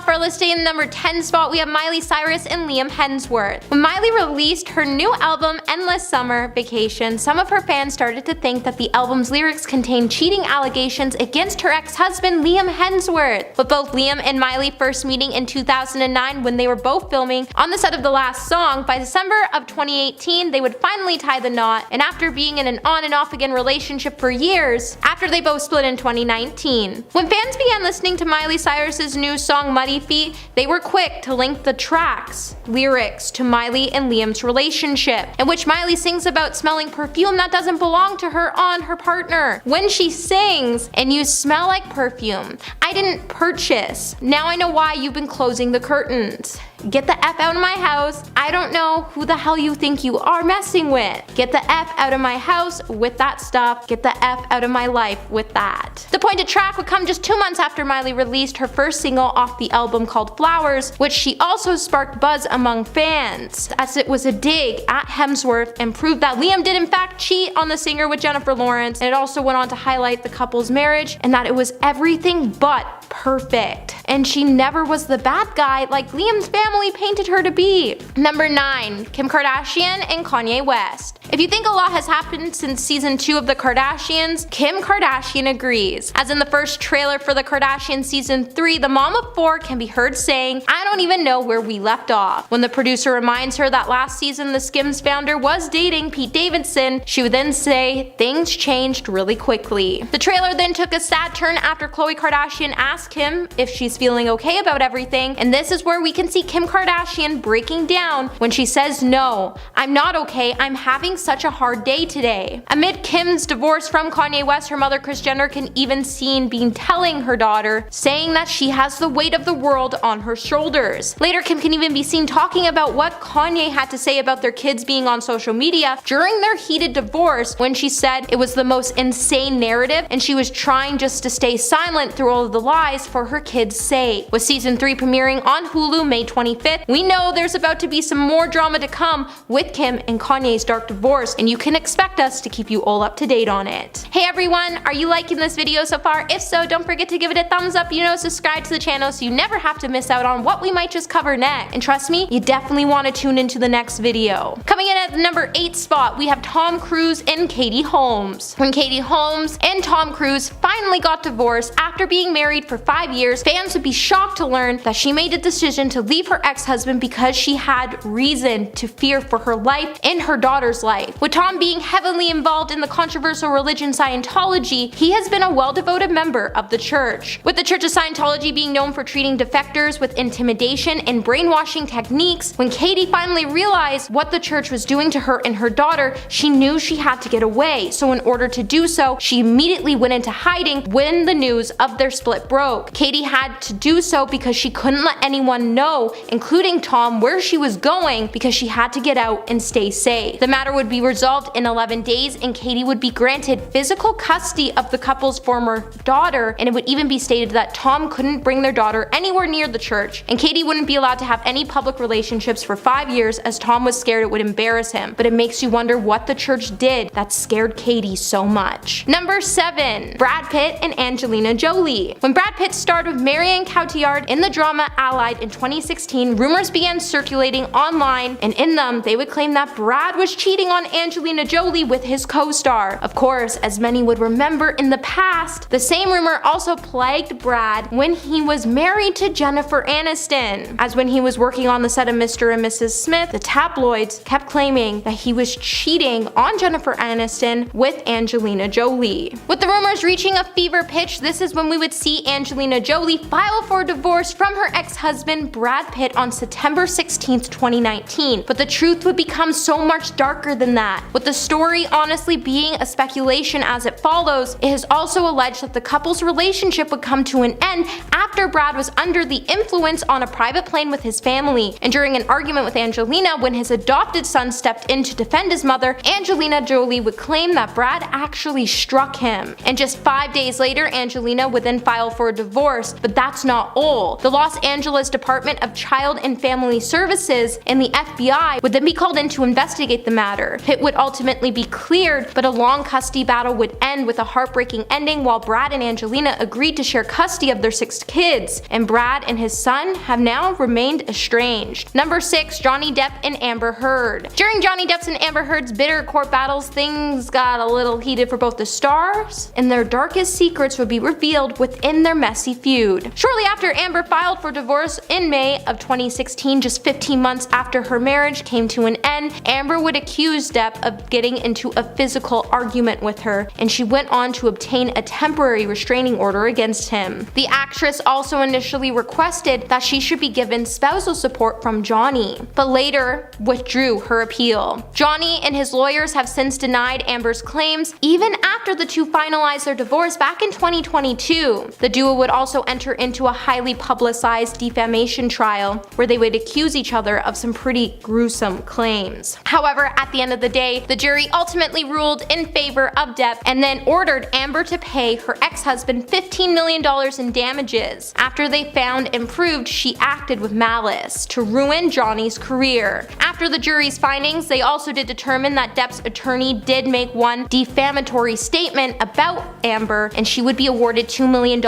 off our listing in the number 10 spot, we have Miley Cyrus and Liam Hemsworth. When Miley released her new album, Endless Summer Vacation, some of her fans started to think that the album's lyrics contained cheating allegations against her ex-husband Liam Hemsworth. With both Liam and Miley first meeting in 2009 when they were both filming on the set of the last song, by December of 2018 they would finally tie the knot, and after being in an on and off again relationship for years, after they both split in 2019. When fans began listening to Miley Cyrus's new song Muddy Feet, they were quick to link the track's lyrics to Miley and Liam's relationship, in which Miley sings about smelling perfume that doesn't belong to her on her partner. When she sings, "And you smell like perfume I didn't purchase. Now I know why you've been closing the curtains. Get the F out of my house. I don't know who the hell you think you are messing with. Get the F out of my house with that stuff. Get the F out of my life with that." The pointed track would come just 2 months after Miley released her first single off the album called Flowers, which she also sparked buzz among fans, as it was a dig at Hemsworth and proved that Liam did in fact cheat on the singer with Jennifer Lawrence, and it also went on to highlight the couple's marriage and that it was everything but perfect, and she never was the bad guy like Liam's family painted her to be. Number 9. Kim Kardashian and Kanye West. If you think a lot has happened since season 2 of the Kardashians, Kim Kardashian agrees. As in the first trailer for the Kardashian season 3, the mom of 4 can be heard saying, "I don't even know where we left off." When the producer reminds her that last season the Skims founder was dating Pete Davidson, she would then say, "Things changed really quickly." The trailer then took a sad turn after Khloe Kardashian asked Kim if she's feeling okay about everything, and this is where we can see Kim Kardashian breaking down when she says, "No, I'm not okay, I'm having such a hard day today." Amid Kim's divorce from Kanye West, her mother Kris Jenner can even seen being telling her daughter, saying that she has the weight of the world on her shoulders. Later, Kim can even be seen talking about what Kanye had to say about their kids being on social media during their heated divorce, when she said it was the most insane narrative and she was trying just to stay silent through all of the lies for her kids' sake. With season 3 premiering on Hulu May 25th, we know there's about to be some more drama to come with Kim and Kanye's dark divorce, and you can expect us to keep you all up to date on it. Hey everyone, are you liking this video so far? If so, don't forget to give it a thumbs up, subscribe to the channel so you never have to miss out on what we might just cover next. And trust me, you definitely want to tune into the next video. Coming in at the number 8 spot, we have Tom Cruise and Katie Holmes. When Katie Holmes and Tom Cruise finally got divorced after being married for 5 years, fans would be shocked to learn that she made the decision to leave her ex-husband because she had reason to fear for her life and her daughter's life. With Tom being heavily involved in the controversial religion Scientology, he has been a well-devoted member of the church. With the Church of Scientology being known for treating defectors with intimidation and brainwashing techniques, when Katie finally realized what the church was doing to her and her daughter, she knew she had to get away. So in order to do so, she immediately went into hiding when the news of their split broke. Katie had to do so because she couldn't let anyone know, including Tom, where she was going, because she had to get out and stay safe. The matter would be resolved in 11 days and Katie would be granted physical custody of the couple's former daughter, and it would even be stated that Tom couldn't bring their daughter anywhere near the church, and Katie wouldn't be allowed to have any public relationships for 5 years as Tom was scared it would embarrass him. But it makes you wonder what the church did that scared Katie so much. Number 7. Brad Pitt and Angelina Jolie. When Brad Pitt starred with Marion Cotillard in the drama Allied in 2016, rumors began circulating online, and in them they would claim that Brad was cheating on Angelina Jolie with his co-star. Of course, as many would remember in the past, the same rumor also plagued Brad when he was married to Jennifer Aniston, as when he was working on the set of Mr. and Mrs. Smith, the tabloids kept claiming that he was cheating on Jennifer Aniston with Angelina Jolie. With the rumors reaching a fever pitch, this is when we would see Angelina Jolie file for divorce from her ex-husband Brad Pitt on September 16th, 2019. But the truth would become so much darker than that. With the story honestly being a speculation as it follows, it is also alleged that the couple's relationship would come to an end after Brad was under the influence on a private plane with his family, and during an argument with Angelina when his adopted son stepped in to defend his mother, Angelina Jolie would claim that Brad actually struck him. And just 5 days later, Angelina would then file for a divorce. But that's not all. The Los Angeles Department of Child and Family Services and the FBI would then be called in to investigate the matter. Amber. Pitt would ultimately be cleared, but a long custody battle would end with a heartbreaking ending while Brad and Angelina agreed to share custody of their 6 kids, and Brad and his son have now remained estranged. Number 6. Johnny Depp and Amber Heard. During Johnny Depp's and Amber Heard's bitter court battles, things got a little heated for both the stars, and their darkest secrets would be revealed within their messy feud. Shortly after Amber filed for divorce in May of 2016, just 15 months after her marriage came to an end, Amber would accuse Depp of getting into a physical argument with her, and she went on to obtain a temporary restraining order against him. The actress also initially requested that she should be given spousal support from Johnny, but later withdrew her appeal. Johnny and his lawyers have since denied Amber's claims, even after the two finalized their divorce back in 2022. The duo would also enter into a highly publicized defamation trial where they would accuse each other of some pretty gruesome claims. However, at the end of the day, the jury ultimately ruled in favor of Depp and then ordered Amber to pay her ex-husband $15 million in damages after they found and proved she acted with malice to ruin Johnny's career. After the jury's findings, they also did determine that Depp's attorney did make one defamatory statement about Amber, and she would be awarded $2 million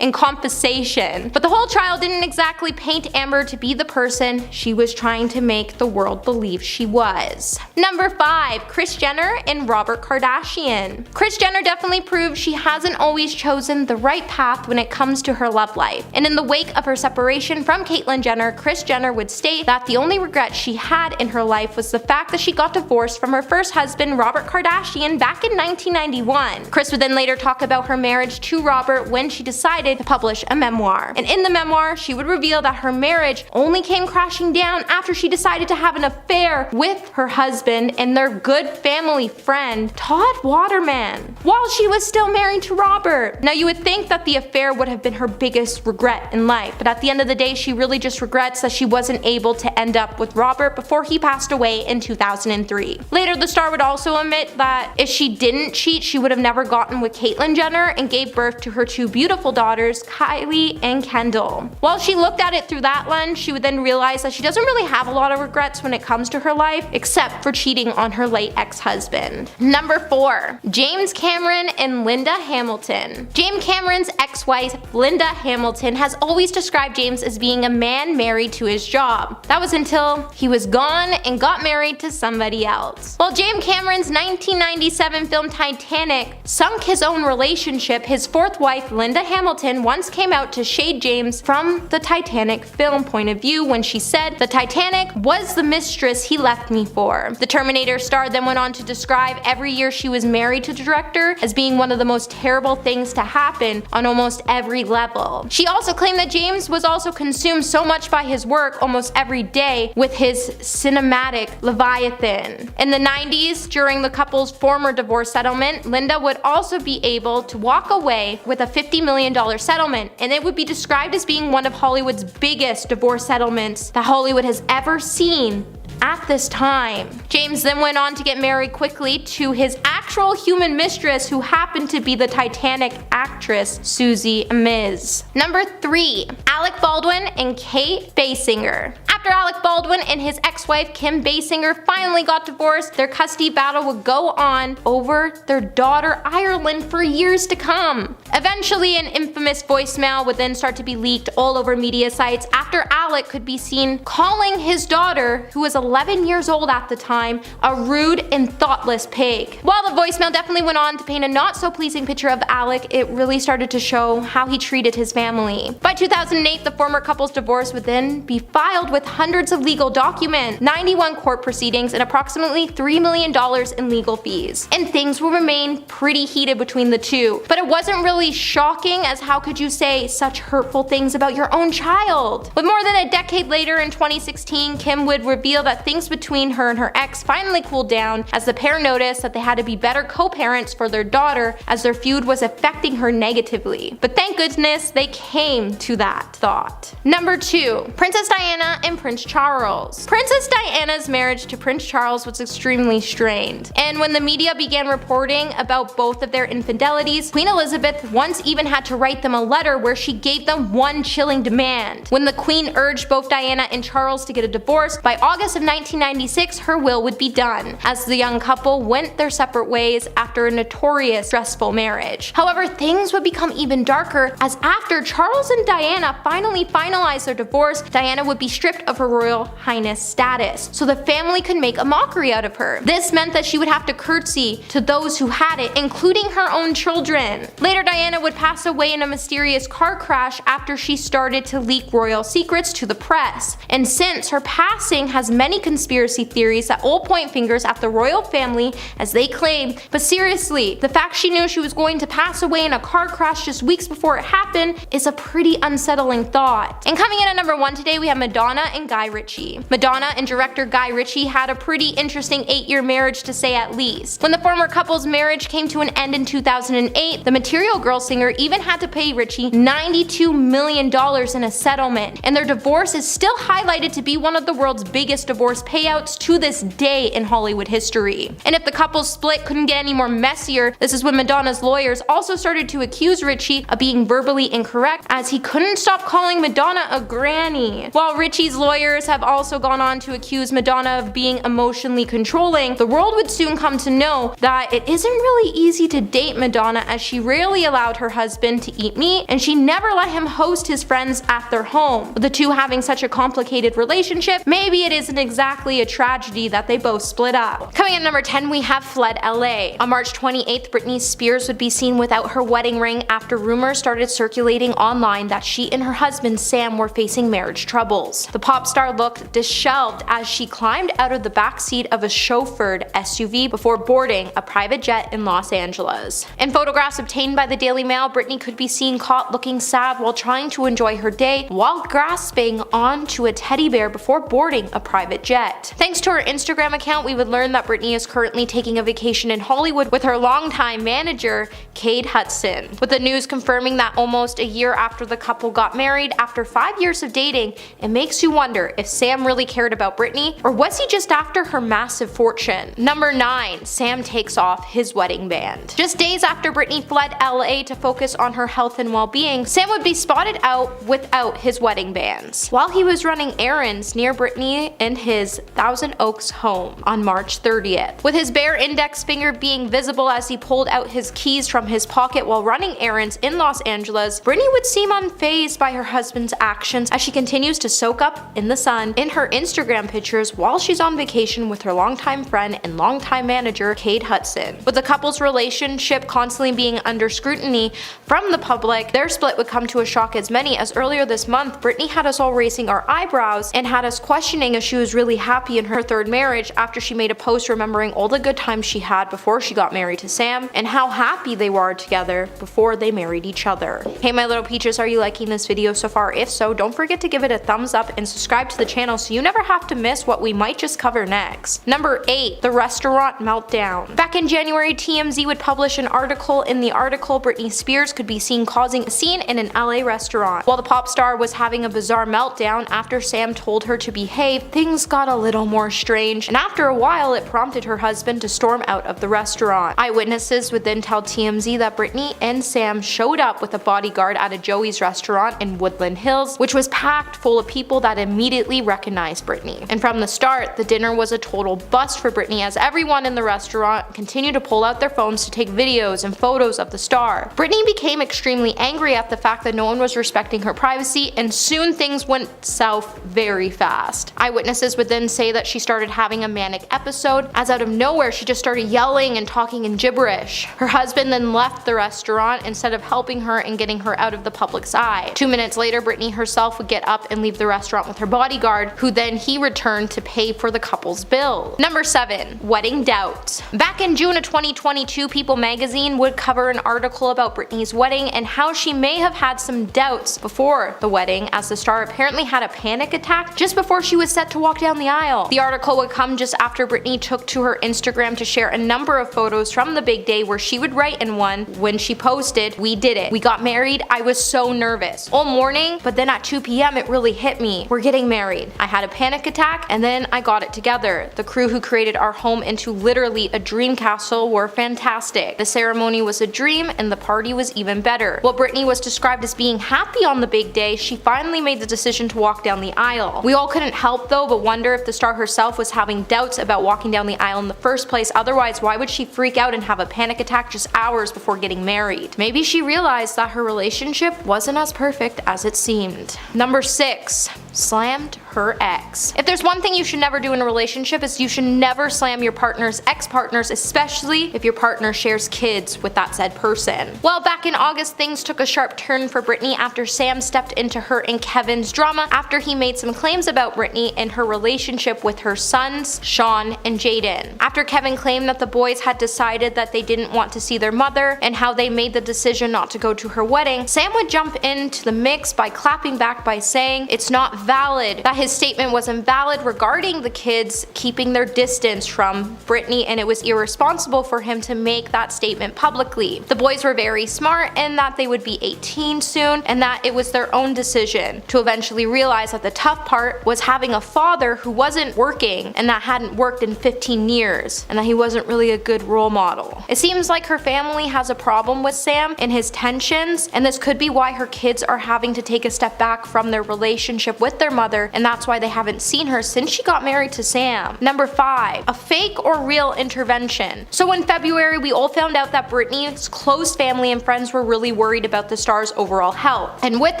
in compensation. But the whole trial didn't exactly paint Amber to be the person she was trying to make the world believe she was. Number 5. Kris Jenner and Robert Kardashian. Kris Jenner definitely proved she hasn't always chosen the right path when it comes to her love life, and in the wake of her separation from Caitlyn Jenner, Kris Jenner would state that the only regret she had in her life was the fact that she got divorced from her first husband, Robert Kardashian, back in 1991. Kris would then later talk about her marriage to Robert when she decided to publish a memoir. And in the memoir, she would reveal that her marriage only came crashing down after she decided to have an affair with her husband and their good family friend, Todd Waterman, while she was still married to Robert. Now, you would think that the affair would have been her biggest regret in life, but at the end of the day, she really just regrets that she wasn't able to end up with Robert before he passed away in 2003. Later, the star would also admit that if she didn't cheat, she would have never gotten with Caitlyn Jenner and gave birth to her 2 beautiful daughters, Kylie and Kendall. While she looked at it through that lens, she would then realize that she doesn't really have a lot of regrets when it comes to her life, except for cheating on her late ex-husband. Number 4. James Cameron and Linda Hamilton. James Cameron's ex-wife, Linda Hamilton, has always described James as being a man married to his job. That was until he was gone and got married to somebody else. While James Cameron's 1997 film Titanic sunk his own relationship, his 4th wife, Linda Hamilton, once came out to shade James from the Titanic film point of view when she said, "The Titanic was the mistress he left me for." The Terminator star then went on to describe every year she was married to the director as being one of the most terrible things to happen on almost every level. She also claimed that James was also consumed so much by his work almost every day with his cinematic Leviathan. In the 90s, during the couple's former divorce settlement, Linda would also be able to walk away with a $50 million settlement, and it would be described as being one of Hollywood's biggest divorce settlements that Hollywood has ever seen at this time. James then went on to get married quickly to his actual human mistress, who happened to be the Titanic actress Susie Amiz. Number 3. Alec Baldwin and Kate Basinger. After Alec Baldwin and his ex-wife Kim Basinger finally got divorced, their custody battle would go on over their daughter Ireland for years to come. Eventually, an infamous voicemail would then start to be leaked all over media sites after Alec could be seen calling his daughter, who was 11 years old at the time, a rude and thoughtless pig. While the voicemail definitely went on to paint a not so pleasing picture of Alec, it really started to show how he treated his family. By 2008, the former couple's divorce would then be filed with hundreds of legal documents, 91 court proceedings, and approximately $3 million in legal fees. And things will remain pretty heated between the two. But it wasn't really shocking, as how could you say such hurtful things about your own child? With more than a decade later, in 2016, Kim would reveal that things between her and her ex finally cooled down as the pair noticed that they had to be better co-parents for their daughter, as their feud was affecting her negatively. But thank goodness they came to that thought. Number 2. Princess Diana and Prince Charles. Princess Diana's marriage to Prince Charles was extremely strained, and when the media began reporting about both of their infidelities, Queen Elizabeth once even had to write them a letter where she gave them one chilling demand. When the Queen urged both Diana and Charles to get a divorce, by August of 1996 her will would be done, as the young couple went their separate ways after a notorious stressful marriage. However, things would become even darker, as after Charles and Diana finally finalized their divorce, Diana would be stripped of her Royal Highness status, so the family could make a mockery out of her. This meant that she would have to curtsy to those who had it, including her own children. Later, Diana would pass away in a mysterious car crash after she started to leak royal secrets to the press. And since her passing has many conspiracy theories that all point fingers at the royal family, as they claim, but seriously, the fact she knew she was going to pass away in a car crash just weeks before it happened is a pretty unsettling thought. And coming in at number 1 today, we have Madonna and Guy Ritchie. Madonna and director Guy Ritchie had a pretty interesting 8-year marriage, to say at least. When the former couple's marriage came to an end in 2008, the Material Girl singer even had to pay Ritchie $92 million in a settlement, and their divorce is still highlighted to be one of the world's biggest divorce payouts to this day in Hollywood history. And if the couple's split couldn't get any more messier, this is when Madonna's lawyers also started to accuse Ritchie of being verbally incorrect, as he couldn't stop calling Madonna a granny. While Ritchie's lawyers have also gone on to accuse Madonna of being emotionally controlling, the world would soon come to know that it isn't really easy to date Madonna, as she rarely allowed her husband to eat meat and she never let him host his friends at their home. With the two having such a complicated relationship, maybe it isn't exactly a tragedy that they both split up. Coming in number 10, we have Fled LA. On March 28th, Britney Spears would be seen without her wedding ring after rumors started circulating online that she and her husband Sam were facing marriage troubles. The pop star looked disheveled as she climbed out of the backseat of a chauffeured SUV before boarding a private jet in Los Angeles. In photographs obtained by the Daily Mail, Britney could be seen caught looking sad while trying to enjoy her day while grasping onto a teddy bear before boarding a private jet. Thanks to her Instagram account, we would learn that Britney is currently taking a vacation in Hollywood with her longtime manager, Cade Hudson, with the news confirming that almost a year after the couple got married, after 5 years of dating, it makes you wonder if Sam really cared about Britney, or was he just after her massive fortune? Number 9, Sam takes off his wedding band. Just days after Britney fled LA to focus on her health and well-being, Sam would be spotted out without his wedding bands while he was running errands near Britney in his Thousand Oaks home on March 30th. With his bare index finger being visible as he pulled out his keys from his pocket while running errands in Los Angeles, Britney would seem unfazed by her husband's actions as she continues to soak up in the sun in her Instagram pictures while she's on vacation with her longtime friend and longtime manager, Cade Hudson. With the couple's relationship constantly being under scrutiny from the public, their split would come to a shock as many as earlier this month, Britney had us all raising our eyebrows and had us questioning if she was really happy in her third marriage after she made a post remembering all the good times she had before she got married to Sam and how happy they were together before they married each other. Hey my little peaches, are you liking this video so far? If so, don't forget to give it a thumbs up and subscribe to the channel so you never have to miss what we might just cover next. Number 8, the restaurant meltdown. Back in January, TMZ would publish an article. In the article, Britney Spears could be seen causing a scene in an LA restaurant. While the pop star was having a bizarre meltdown after Sam told her to behave, things got a little more strange, and after a while it prompted her husband to storm out of the restaurant. Eyewitnesses would then tell TMZ that Britney and Sam showed up with a bodyguard at a Joey's restaurant in Woodland Hills, which was packed full of people that immediately recognized Britney. And from the start, the dinner was a total bust for Britney as everyone in the restaurant continued to pull out their phones to take videos and photos of the star. Britney became extremely angry at the fact that no one was respecting her privacy, and soon things went south very fast. Eyewitnesses would then say that she started having a manic episode, as out of nowhere she just started yelling and talking in gibberish. Her husband then left the restaurant instead of helping her and getting her out of the public's eye. 2 minutes later, Britney herself would get up and leave the restaurant with her bodyguard, who then he returned to pay for the couple's bill. Number 7, wedding doubts. Back in June of 2022, People magazine would cover an article about Britney's wedding and how she may have had some doubts before the wedding, as the star apparently had a panic attack just before she was set to walk down the aisle. The article would come just after Britney took to her Instagram to share a number of photos from the big day, where she would write in one when she posted, "We did it. We got married. I was so nervous all morning, but then at 2 p.m. it really hit me. We're getting married. I had a panic attack and then I got it together. The crew who created our home into literally a dream castle were fantastic. The ceremony was a dream and the party was even better. While Britney was described as being happy on the big day, she finally made the decision to walk down the aisle. We all couldn't help though but wonder if the star herself was having doubts about walking down the aisle in the first place. Otherwise, why would she freak out and have a panic attack just hours before getting married? Maybe she realized that her relationship wasn't as perfect as it seemed. Number 6. Slammed her ex. If there's one thing you should never do in a relationship, is you should never slam your partner's ex-partners, especially if your partner shares kids with that said person. Well, back in August, things took a sharp turn for Britney after Sam stepped into her and Kevin's drama after he made some claims about Britney and her relationship with her sons, Sean and Jaden. After Kevin claimed that the boys had decided that they didn't want to see their mother and how they made the decision not to go to her wedding, Sam would jump into the mix by clapping back by saying it's not valid, that his statement was invalid regarding the kids keeping their distance from Britney, and it was irresponsible for him to make that statement publicly. The boys were very smart and that they would be 18 soon and that it was their own decision to eventually realize that the tough part was having a father who wasn't working and that hadn't worked in 15 years and that he wasn't really a good role model. It seems like her family has a problem with Sam and his tensions, and this could be why her kids are having to take a step back from their relationship with their mother, and that's why they haven't seen her since she got married to Sam. Number 5. A fake or real intervention. So in February, we all found out that Britney's close family and friends were really worried about the star's overall health, and with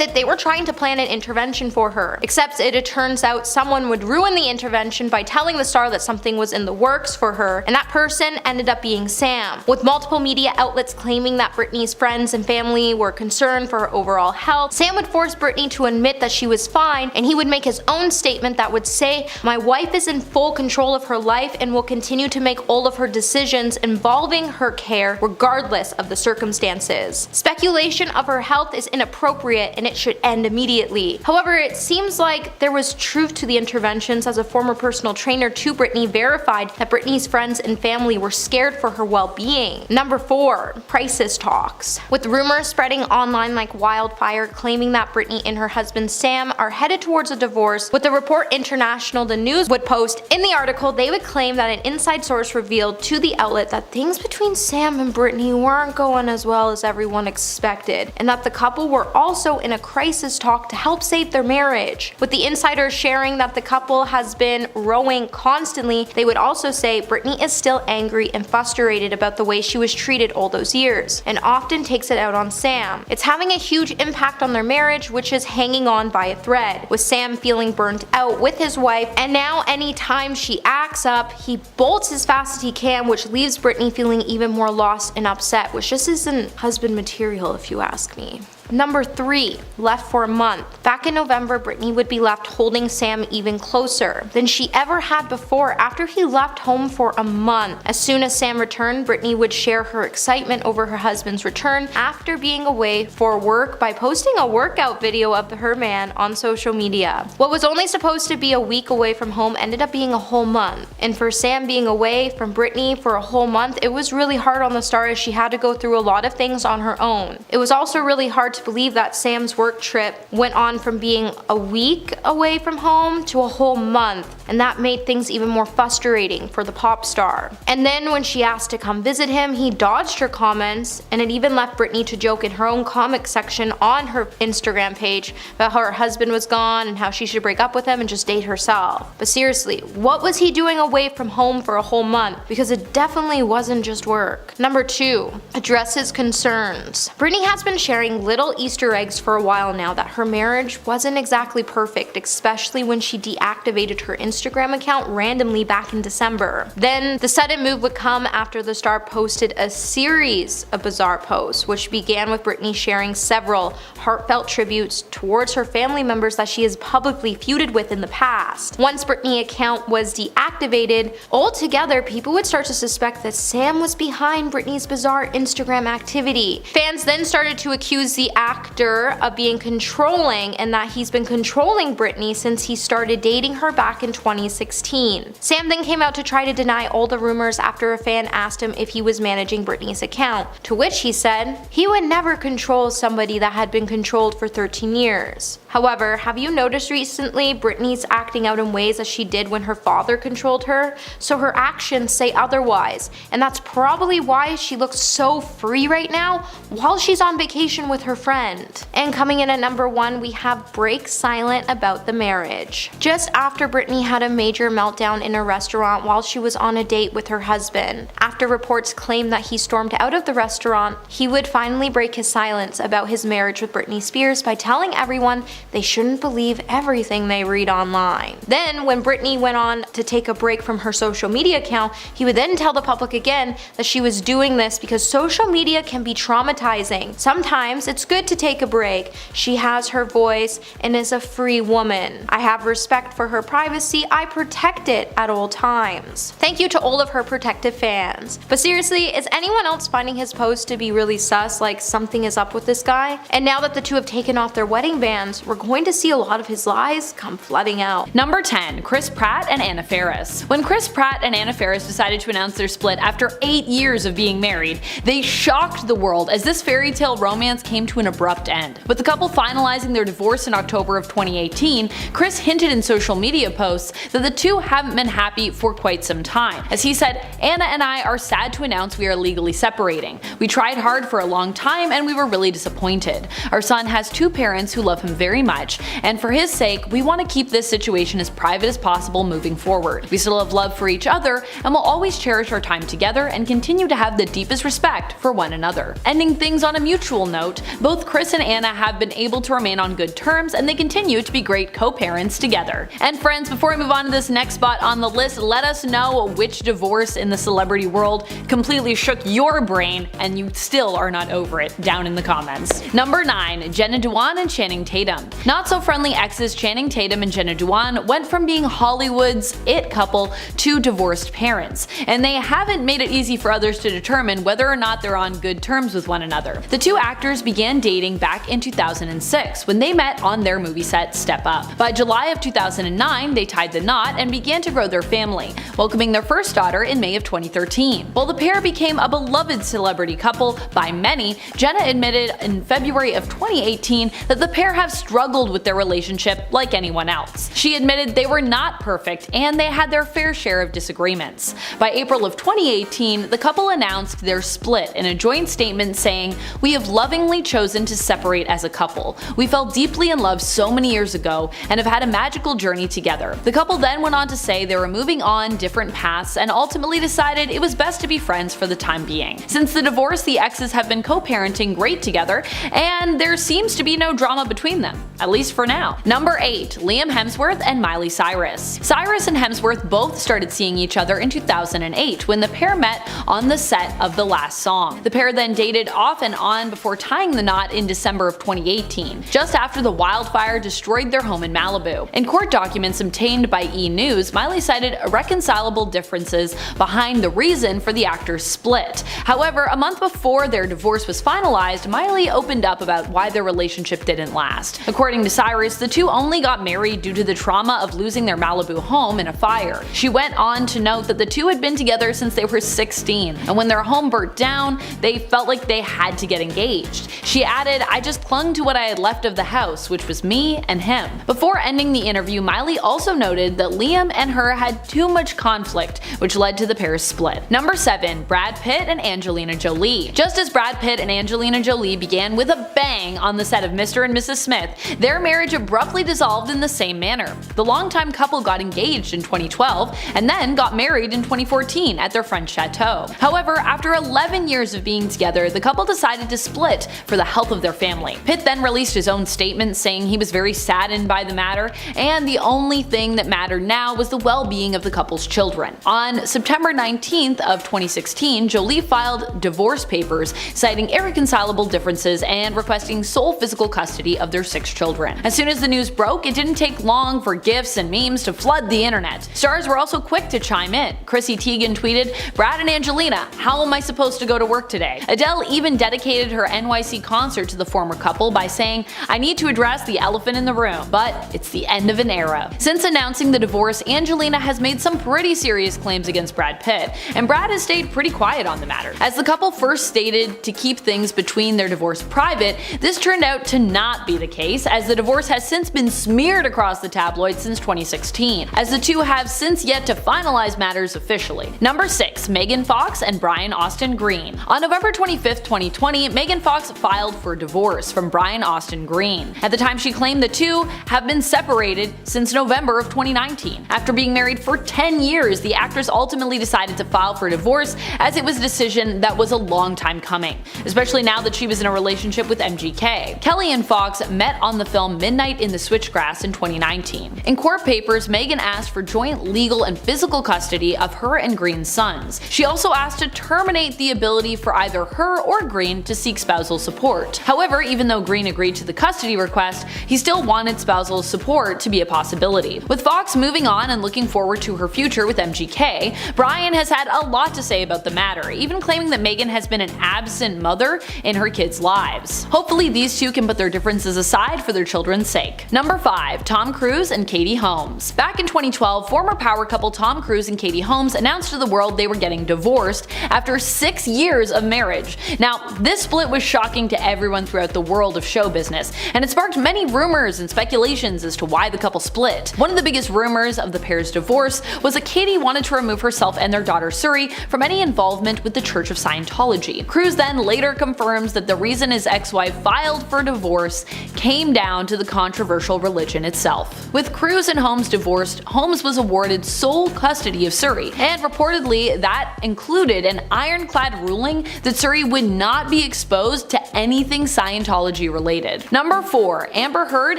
it they were trying to plan an intervention for her, except it turns out someone would ruin the intervention by telling the star that something was in the works for her, and that person ended up being Sam, with multiple media outlets claiming that Britney's friends and family were concerned for her overall health. Sam would force Britney to admit that she was fine, and he would make his own statement that would say, "My wife is in full control of her life and will continue to make all of her decisions involving her care regardless of the circumstances. Speculation of her health is inappropriate and it should end immediately." However, it seems like there was truth to the interventions, as a former personal trainer to Britney verified that Britney's friends and family were scared for her well-being. Number 4. Crisis talks. With rumors spreading online like wildfire claiming that Britney and her husband Sam are headed towards a divorce, with the Report International the news would post in the article, they would claim that an inside source revealed to the outlet that things between Sam and Britney weren't going as well as everyone expected, and that the couple were also in a crisis talk to help save their marriage. With the insiders sharing that the couple has been rowing constantly, they would also say Britney is still angry and frustrated about the way she was treated all those years, and often takes it out on Sam. It's having a huge impact on their marriage, which is hanging on by a thread, with Sam feeling burnt out with his wife, and now anytime she acts up, he bolts as fast as he can, which leaves Britney feeling even more lost and upset, which just isn't husband material if you ask me. Number 3. Left for a month. Back in November, Britney would be left holding Sam even closer than she ever had before after he left home for a month. As soon as Sam returned, Britney would share her excitement over her husband's return after being away for work by posting a workout video of her man on social media. What was only supposed to be a week away from home ended up being a whole month. And for Sam being away from Britney for a whole month, it was really hard on the star as she had to go through a lot of things on her own. It was also really hard to believe that Sam's work trip went on from being a week away from home to a whole month, and that made things even more frustrating for the pop star. And then when she asked to come visit him, he dodged her comments, and it even left Britney to joke in her own comic section on her Instagram page about how her husband was gone and how she should break up with him and just date herself. But seriously, what was he doing away from home for a whole month? Because it definitely wasn't just work. Number 2. Addresses concerns. Britney has been sharing little Easter eggs for a while now that her marriage wasn't exactly perfect, especially when she deactivated her Instagram account randomly back in December. Then the sudden move would come after the star posted a series of bizarre posts, which began with Britney sharing several heartfelt tributes towards her family members that she has publicly feuded with in the past. Once Britney's account was deactivated, altogether people would start to suspect that Sam was behind Britney's bizarre Instagram activity. Fans then started to accuse the actor of being controlling and that he's been controlling Britney since he started dating her back in 2016. Sam then came out to try to deny all the rumors after a fan asked him if he was managing Britney's account, to which he said he would never control somebody that had been controlled for 13 years. However, have you noticed recently Britney's acting out in ways as she did when her father controlled her? So her actions say otherwise, and that's probably why she looks so free right now while she's on vacation with her friend. And coming in at number 1, we have break silent about the marriage. Just after Britney had a major meltdown in a restaurant while she was on a date with her husband. After reports claimed that he stormed out of the restaurant, he would finally break his silence about his marriage with Britney Spears by telling everyone they shouldn't believe everything they read online. Then, when Britney went on to take a break from her social media account, he would then tell the public again that she was doing this because social media can be traumatizing. Sometimes it's good to take a break. She has her voice and is a free woman. I have respect for her privacy. I protect it at all times. Thank you to all of her protective fans. But seriously, is anyone else finding his post to be really sus, like something is up with this guy? And now that the two have taken off their wedding bands, we're going to see a lot of his lies come flooding out. Number 10. Chris Pratt and Anna Faris. When Chris Pratt and Anna Faris decided to announce their split after 8 years of being married, they shocked the world as this fairy tale romance came to an abrupt end. With the couple finalizing their divorce in October of 2018, Chris hinted in social media posts that the two haven't been happy for quite some time. As he said, "Anna and I are sad to announce we are legally separating. We tried hard for a long time and we were really disappointed. Our son has 2 parents who love him very much, and for his sake, we want to keep this situation as private as possible moving forward. We still have love for each other and will always cherish our time together and continue to have the deepest respect for one another." Ending things on a mutual note, both Chris and Anna have been able to remain on good terms and they continue to be great co-parents together. And friends, before we move on to this next spot on the list, let us know which divorce in the celebrity world completely shook your brain and you still are not over it down in the comments. Number 9. Jenna Dewan and Channing Tatum. Not so friendly exes Channing Tatum and Jenna Dewan went from being Hollywood's it couple to divorced parents, and they haven't made it easy for others to determine whether or not they're on good terms with one another. The two actors began dating back in 2006 when they met on their movie set Step Up. By July of 2009, they tied the knot and began to grow their family, welcoming their first daughter in May of 2013. While the pair became a beloved celebrity couple by many, Jenna admitted in February of 2018 that the pair have struggled with their relationship like anyone else. She admitted they were not perfect and they had their fair share of disagreements. By April of 2018, the couple announced their split in a joint statement saying, "We have lovingly chosen to separate as a couple. We fell deeply in love so many years ago and have had a magical journey together." The couple then went on to say they were moving on different paths and ultimately decided it was best to be friends for the time being. Since the divorce, the exes have been co-parenting great together and there seems to be no drama between them, at least for now. Number 8. Liam Hemsworth and Miley Cyrus. Cyrus and Hemsworth both started seeing each other in 2008 when the pair met on the set of The Last Song. The pair then dated off and on before tying the knot in December of 2018, just after the wildfire destroyed their home in Malibu. In court documents obtained by E! News, Miley cited irreconcilable differences behind the reason for the actors' split. However, a month before their divorce was finalized, Miley opened up about why their relationship didn't last. According to Cyrus, the two only got married due to the trauma of losing their Malibu home in a fire. She went on to note that the two had been together since they were 16, and when their home burnt down, they felt like they had to get engaged. She added, "I just clung to what I had left of the house, which was me and him." Before ending the interview, Miley also noted that Liam and her had too much conflict, which led to the pair's split. Number 7. Brad Pitt and Angelina Jolie. Just as Brad Pitt and Angelina Jolie began with a bang on the set of Mr. and Mrs. Smith, their marriage abruptly dissolved in the same manner. The longtime couple got engaged in 2012 and then got married in 2014 at their French chateau. However, after 11 years of being together, the couple decided to split for the health of their family. Pitt then released his own statement saying he was very saddened by the matter, and the only thing that mattered now was the well-being of the couple's children. On September 19th of 2016, Jolie filed divorce papers citing irreconcilable differences and requesting sole physical custody of their 6 children. As soon as the news broke, it didn't take long for gifs and memes to flood the internet. Stars were also quick to chime in. Chrissy Teigen tweeted, "Brad and Angelina, how am I supposed to go to work today?" Adele even dedicated her NYC concert concert to the former couple by saying, "I need to address the elephant in the room, but it's the end of an era." Since announcing the divorce, Angelina has made some pretty serious claims against Brad Pitt, and Brad has stayed pretty quiet on the matter. As the couple first stated to keep things between their divorce private, this turned out to not be the case, as the divorce has since been smeared across the tabloids since 2016, as the two have since yet to finalize matters officially. Number 6. Megan Fox and Brian Austin Green. On November 25, 2020, Megan Fox filed for divorce from Brian Austin Green. At the time, she claimed the two have been separated since November of 2019. After being married for 10 years, the actress ultimately decided to file for divorce, as it was a decision that was a long time coming, especially now that she was in a relationship with MGK. Kelly and Fox met on the film Midnight in the Switchgrass in 2019. In court papers, Megan asked for joint legal and physical custody of her and Green's sons. She also asked to terminate the ability for either her or Green to seek spousal support. However, even though Green agreed to the custody request, he still wanted spousal support to be a possibility. With Fox moving on and looking forward to her future with MGK, Brian has had a lot to say about the matter, even claiming that Megan has been an absent mother in her kids' lives. Hopefully these two can put their differences aside for their children's sake. Number 5. Tom Cruise and Katie Holmes. Back in 2012, former power couple Tom Cruise and Katie Holmes announced to the world they were getting divorced after 6 years of marriage. Now, this split was shocking to everyone throughout the world of show business, and it sparked many rumors and speculations as to why the couple split. One of the biggest rumors of the pair's divorce was that Katie wanted to remove herself and their daughter Suri from any involvement with the Church of Scientology. Cruise then later confirms that the reason his ex-wife filed for divorce came down to the controversial religion itself. With Cruise and Holmes divorced, Holmes was awarded sole custody of Suri, and reportedly that included an ironclad ruling that Suri would not be exposed to anything Scientology related. Number 4. Amber Heard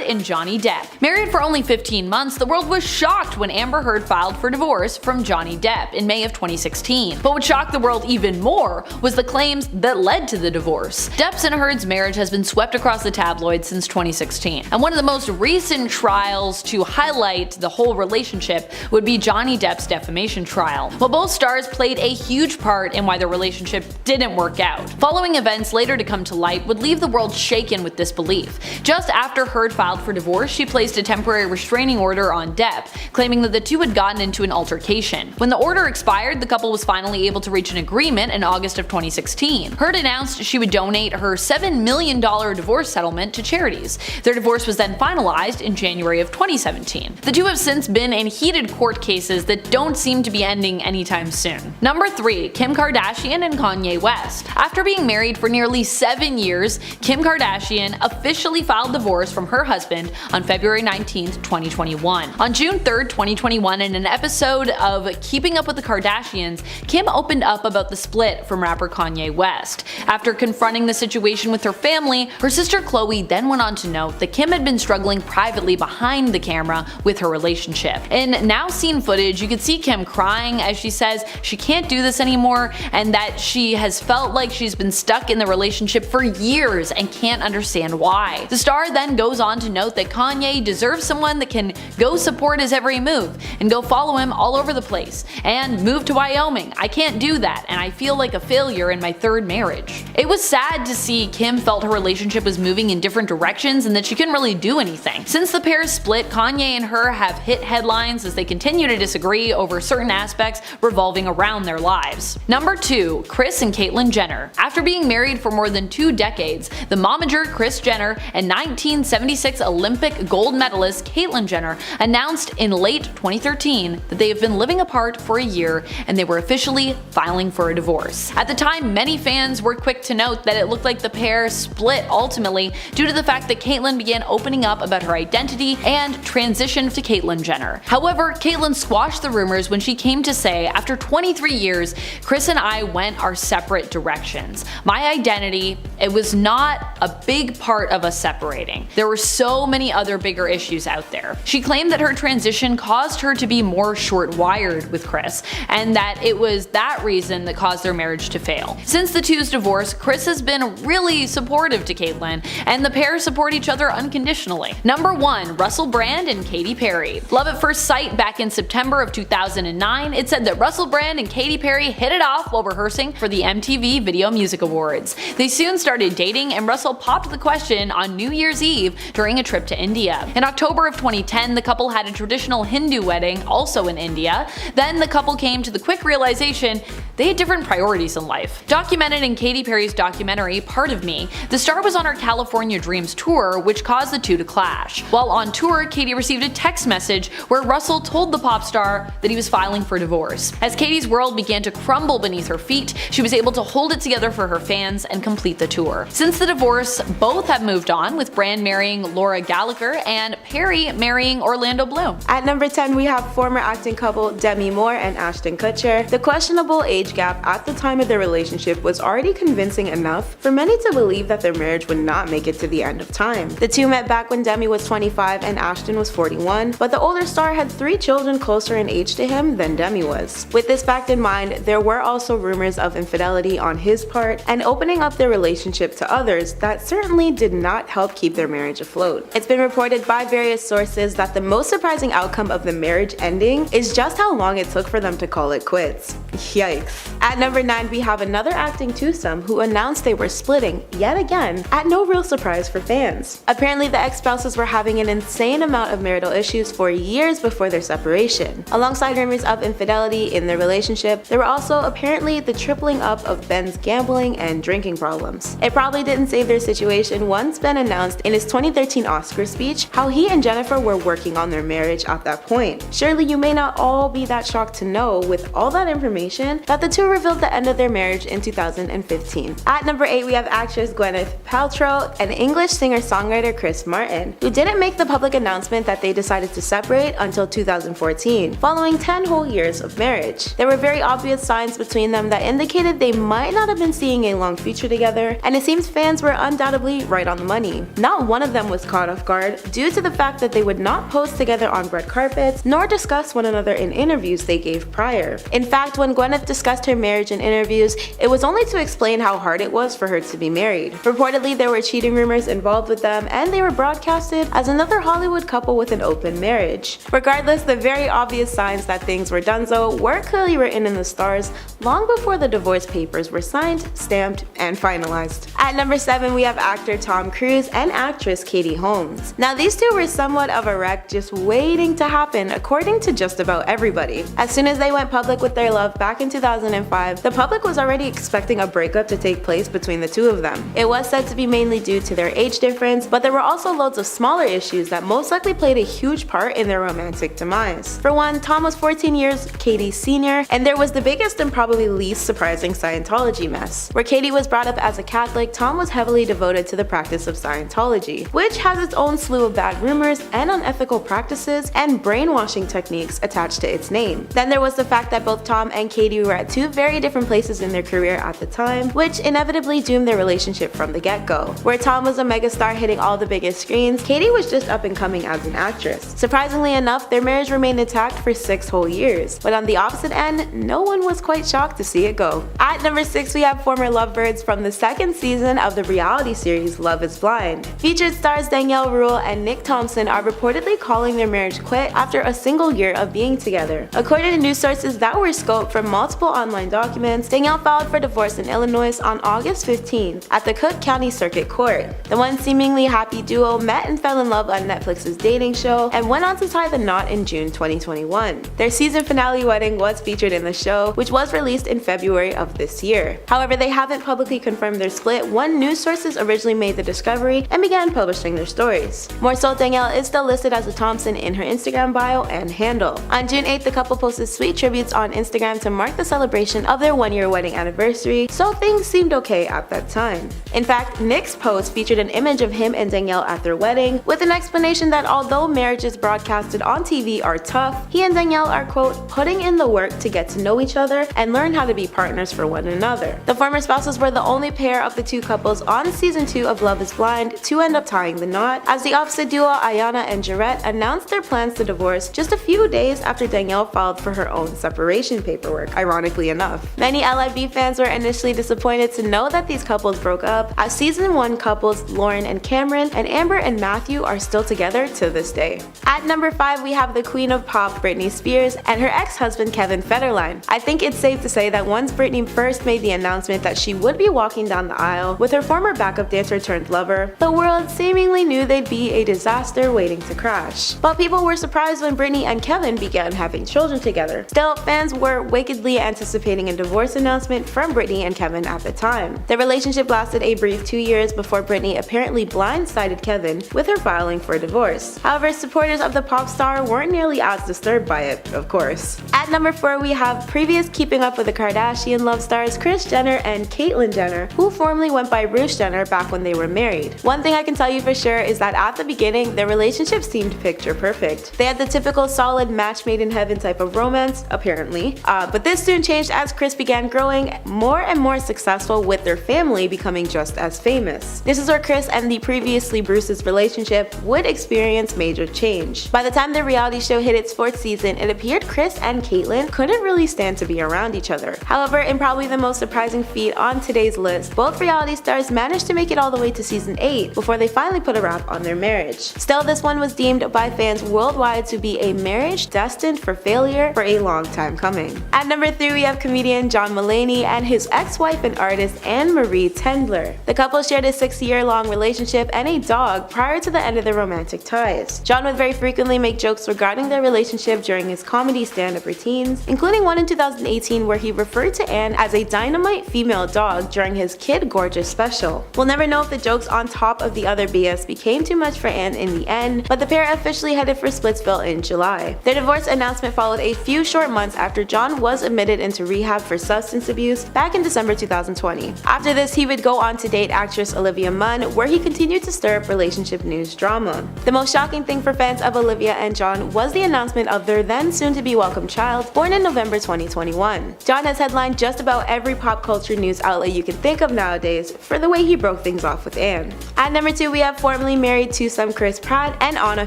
and Johnny Depp. Married for only 15 months, the world was shocked when Amber Heard filed for divorce from Johnny Depp in May of 2016. But what shocked the world even more was the claims that led to the divorce. Depp's and Heard's marriage has been swept across the tabloids since 2016, and one of the most recent trials to highlight the whole relationship would be Johnny Depp's defamation trial. While both stars played a huge part in why their relationship didn't work out, following events later to come to light would leave the world shaken with disbelief. Just after Heard filed for divorce, she placed a temporary restraining order on Depp, claiming that the two had gotten into an altercation. When the order expired, the couple was finally able to reach an agreement in August of 2016. Heard announced she would donate her $7 million divorce settlement to charities. Their divorce was then finalized in January of 2017. The two have since been in heated court cases that don't seem to be ending anytime soon. Number 3. Kim Kardashian and Kanye West. After being married for nearly 7 years, Kim Kardashian officially filed divorce from her husband on February 19, 2021. On June 3, 2021, in an episode of Keeping Up with the Kardashians, Kim opened up about the split from rapper Kanye West. After confronting the situation with her family, her sister Khloe then went on to note that Kim had been struggling privately behind the camera with her relationship. In now seen footage, you could see Kim crying as she says she can't do this anymore, and that she has felt like she's been stuck in the relationship for years and can't understand why. The star then goes on to note that Kanye deserves someone that can go support his every move and go follow him all over the place and move to Wyoming. I can't do that, and I feel like a failure in my 3rd marriage. It was sad to see Kim felt her relationship was moving in different directions and that she couldn't really do anything. Since the pair's split, Kanye and her have hit headlines as they continue to disagree over certain aspects revolving around their lives. Number 2. Kris and Caitlyn Jenner. After being married for more than 2 decades, the momager Kris Jenner and 1976 Olympic gold medalist Caitlyn Jenner announced in late 2013 that they have been living apart for a year and they were officially filing for a divorce. At the time, many fans were quick to note that it looked like the pair split ultimately due to the fact that Caitlyn began opening up about her identity and transitioned to Caitlyn Jenner. However, Caitlyn squashed the rumors when she came to say, "After 23 years, Kris and I went our separate directions. My identity, it was not a big part of us separating. There were so many other bigger issues out there." She claimed that her transition caused her to be more short-wired with Kris, and that it was that reason that caused their marriage to fail. Since the two's divorce, Kris has been really supportive to Caitlyn, and the pair support each other unconditionally. Number 1. Russell Brand and Katy Perry. Love at first sight. Back in September of 2009, it said that Russell Brand and Katy Perry hit it off while rehearsing for the MTV Video Music Awards. They soon started started dating, and Russell popped the question on New Year's Eve during a trip to India. In October of 2010, the couple had a traditional Hindu wedding, also in India. Then the couple came to the quick realization they had different priorities in life. Documented in Katy Perry's documentary, Part of Me, the star was on her California Dreams tour, which caused the two to clash. While on tour, Katy received a text message where Russell told the pop star that he was filing for divorce. As Katy's world began to crumble beneath her feet, she was able to hold it together for her fans and complete the tour. Since the divorce, both have moved on, with Brand marrying Laura Gallagher and Perry marrying Orlando Bloom. At number 10, we have former acting couple Demi Moore and Ashton Kutcher. The questionable age gap at the time of their relationship was already convincing enough for many to believe that their marriage would not make it to the end of time. The two met back when Demi was 25 and Ashton was 41, but the older star had 3 children closer in age to him than Demi was. With this fact in mind, there were also rumors of infidelity on his part and opening up their relationship to others that certainly did not help keep their marriage afloat. It's been reported by various sources that the most surprising outcome of the marriage ending is just how long it took for them to call it quits. Yikes. At number 9, we have another acting twosome who announced they were splitting yet again, at no real surprise for fans. Apparently, the ex-spouses were having an insane amount of marital issues for years before their separation. Alongside rumors of infidelity in their relationship, there were also apparently the tripling up of Ben's gambling and drinking problems. It probably didn't save their situation once Ben announced in his 2013 Oscar speech how he and Jennifer were working on their marriage at that point. Surely you may not all be that shocked to know, with all that information, that the two revealed the end of their marriage in 2015. At number 8, we have actress Gwyneth Paltrow and English singer-songwriter Chris Martin, who didn't make the public announcement that they decided to separate until 2014, following 10 whole years of marriage. There were very obvious signs between them that indicated they might not have been seeing a long future together, and it seems fans were undoubtedly right on the money. Not one of them was caught off guard due to the fact that they would not pose together on red carpets nor discuss one another in interviews they gave prior. In fact, when Gwyneth discussed her marriage in interviews, it was only to explain how hard it was for her to be married. Reportedly, there were cheating rumors involved with them, and they were broadcasted as another Hollywood couple with an open marriage. Regardless, the very obvious signs that things were donezo were clearly written in the stars long before the divorce papers were signed, stamped, and finalized. At number 7, we have actor Tom Cruise and actress Katie Holmes. Now, these two were somewhat of a wreck just waiting to happen, according to just about everybody. As soon as they went public with their love back in 2005, the public was already expecting a breakup to take place between the two of them. It was said to be mainly due to their age difference, but there were also loads of smaller issues that most likely played a huge part in their romantic demise. For one, Tom was 14 years Katie's senior, and there was the biggest and probably least surprising Scientology mess. Where Katie was brought up as a Catholic, Tom was heavily devoted to the practice of Scientology, which has its own slew of bad rumors and unethical practices and brainwashing techniques attached to its name. Then there was the fact that both Tom and Katie were at two very different places in their career at the time, which inevitably doomed their relationship from the get-go. Where Tom was a megastar hitting all the biggest screens, Katie was just up and coming as an actress. Surprisingly enough, their marriage remained intact for 6 whole years, but on the opposite end, no one was quite shocked to see it go. At number 6, we have former lovebirds from the 2nd season of the reality series Love is Blind. Featured stars Danielle Rule and Nick Thompson are reportedly calling their marriage quit after a single year of being together. According to news sources that were scoped from multiple online documents, Danielle filed for divorce in Illinois on August 15th at the Cook County Circuit Court. The once seemingly happy duo met and fell in love on Netflix's dating show and went on to tie the knot in June 2021. Their season finale wedding was featured in the show, which was released in February of this year. However, they haven't publicly confirmed their split when news sources originally made the discovery and began publishing their stories. More so, Danielle is still listed as a Thompson in her Instagram bio and handle. On June 8th, the couple posted sweet tributes on Instagram to mark the celebration of their 1-year wedding anniversary, so things seemed okay at that time. In fact, Nick's post featured an image of him and Danielle at their wedding, with an explanation that although marriages broadcasted on TV are tough, he and Danielle are, quote, putting in the work to get to know each other and learn how to be partners for one another. The former spouses were the only pair of the two couples on season 2 of Love is Blind to end up tying the knot, as the opposite duo Ayana and Jarrett announced their plans to divorce just a few days after Danielle filed for her own separation paperwork, ironically enough. Many LIB fans were initially disappointed to know that these couples broke up, as season 1 couples Lauren and Cameron and Amber and Matthew are still together to this day. At number 5, we have the queen of pop Britney Spears and her ex-husband Kevin Federline. I think it's safe to say that once Britney first made the announcement that she would be walking down the aisle style with her former backup dancer turned lover, the world seemingly knew they'd be a disaster waiting to crash. But people were surprised when Britney and Kevin began having children together. Still, fans were wickedly anticipating a divorce announcement from Britney and Kevin at the time. Their relationship lasted a brief 2 years before Britney apparently blindsided Kevin with her filing for divorce. However, supporters of the pop star weren't nearly as disturbed by it, of course. At number 4, we have previous Keeping Up with the Kardashian love stars Kris Jenner and Caitlyn Jenner, who formerly went by Bruce Jenner back when they were married. One thing I can tell you for sure is that at the beginning, their relationship seemed picture perfect. They had the typical solid match made in heaven type of romance, apparently. But this soon changed as Kris began growing more and more successful with their family becoming just as famous. This is where Kris and the previously Bruce's relationship would experience major change. By the time the reality show hit its 4th season, it appeared Kris and Caitlyn couldn't really stand to be around each other. However, in probably the most surprising feat on today's list, both reality stars managed to make it all the way to season 8 before they finally put a wrap on their marriage. Still, this one was deemed by fans worldwide to be a marriage destined for failure for a long time coming. At number 3, we have comedian John Mulaney and his ex-wife and artist Anne-Marie Tendler. The couple shared a 6-year-long relationship and a dog prior to the end of their romantic ties. John would very frequently make jokes regarding their relationship during his comedy stand-up routines, including one in 2018 where he referred to Anne as a dynamite female dog during his Kid Gorgeous special. We'll never know if the jokes on top of the other BS became too much for Anne in the end, but the pair officially headed for Splitsville in July. Their divorce announcement followed a few short months after John was admitted into rehab for substance abuse back in December 2020. After this, he would go on to date actress Olivia Munn, where he continued to stir up relationship news drama. The most shocking thing for fans of Olivia and John was the announcement of their then soon-to-be welcome child, born in November 2021. John has headlined just about every pop culture news outlet you can think of nowadays for the way he broke things off with Anne. At number 2, we have formerly married twosome Chris Pratt and Anna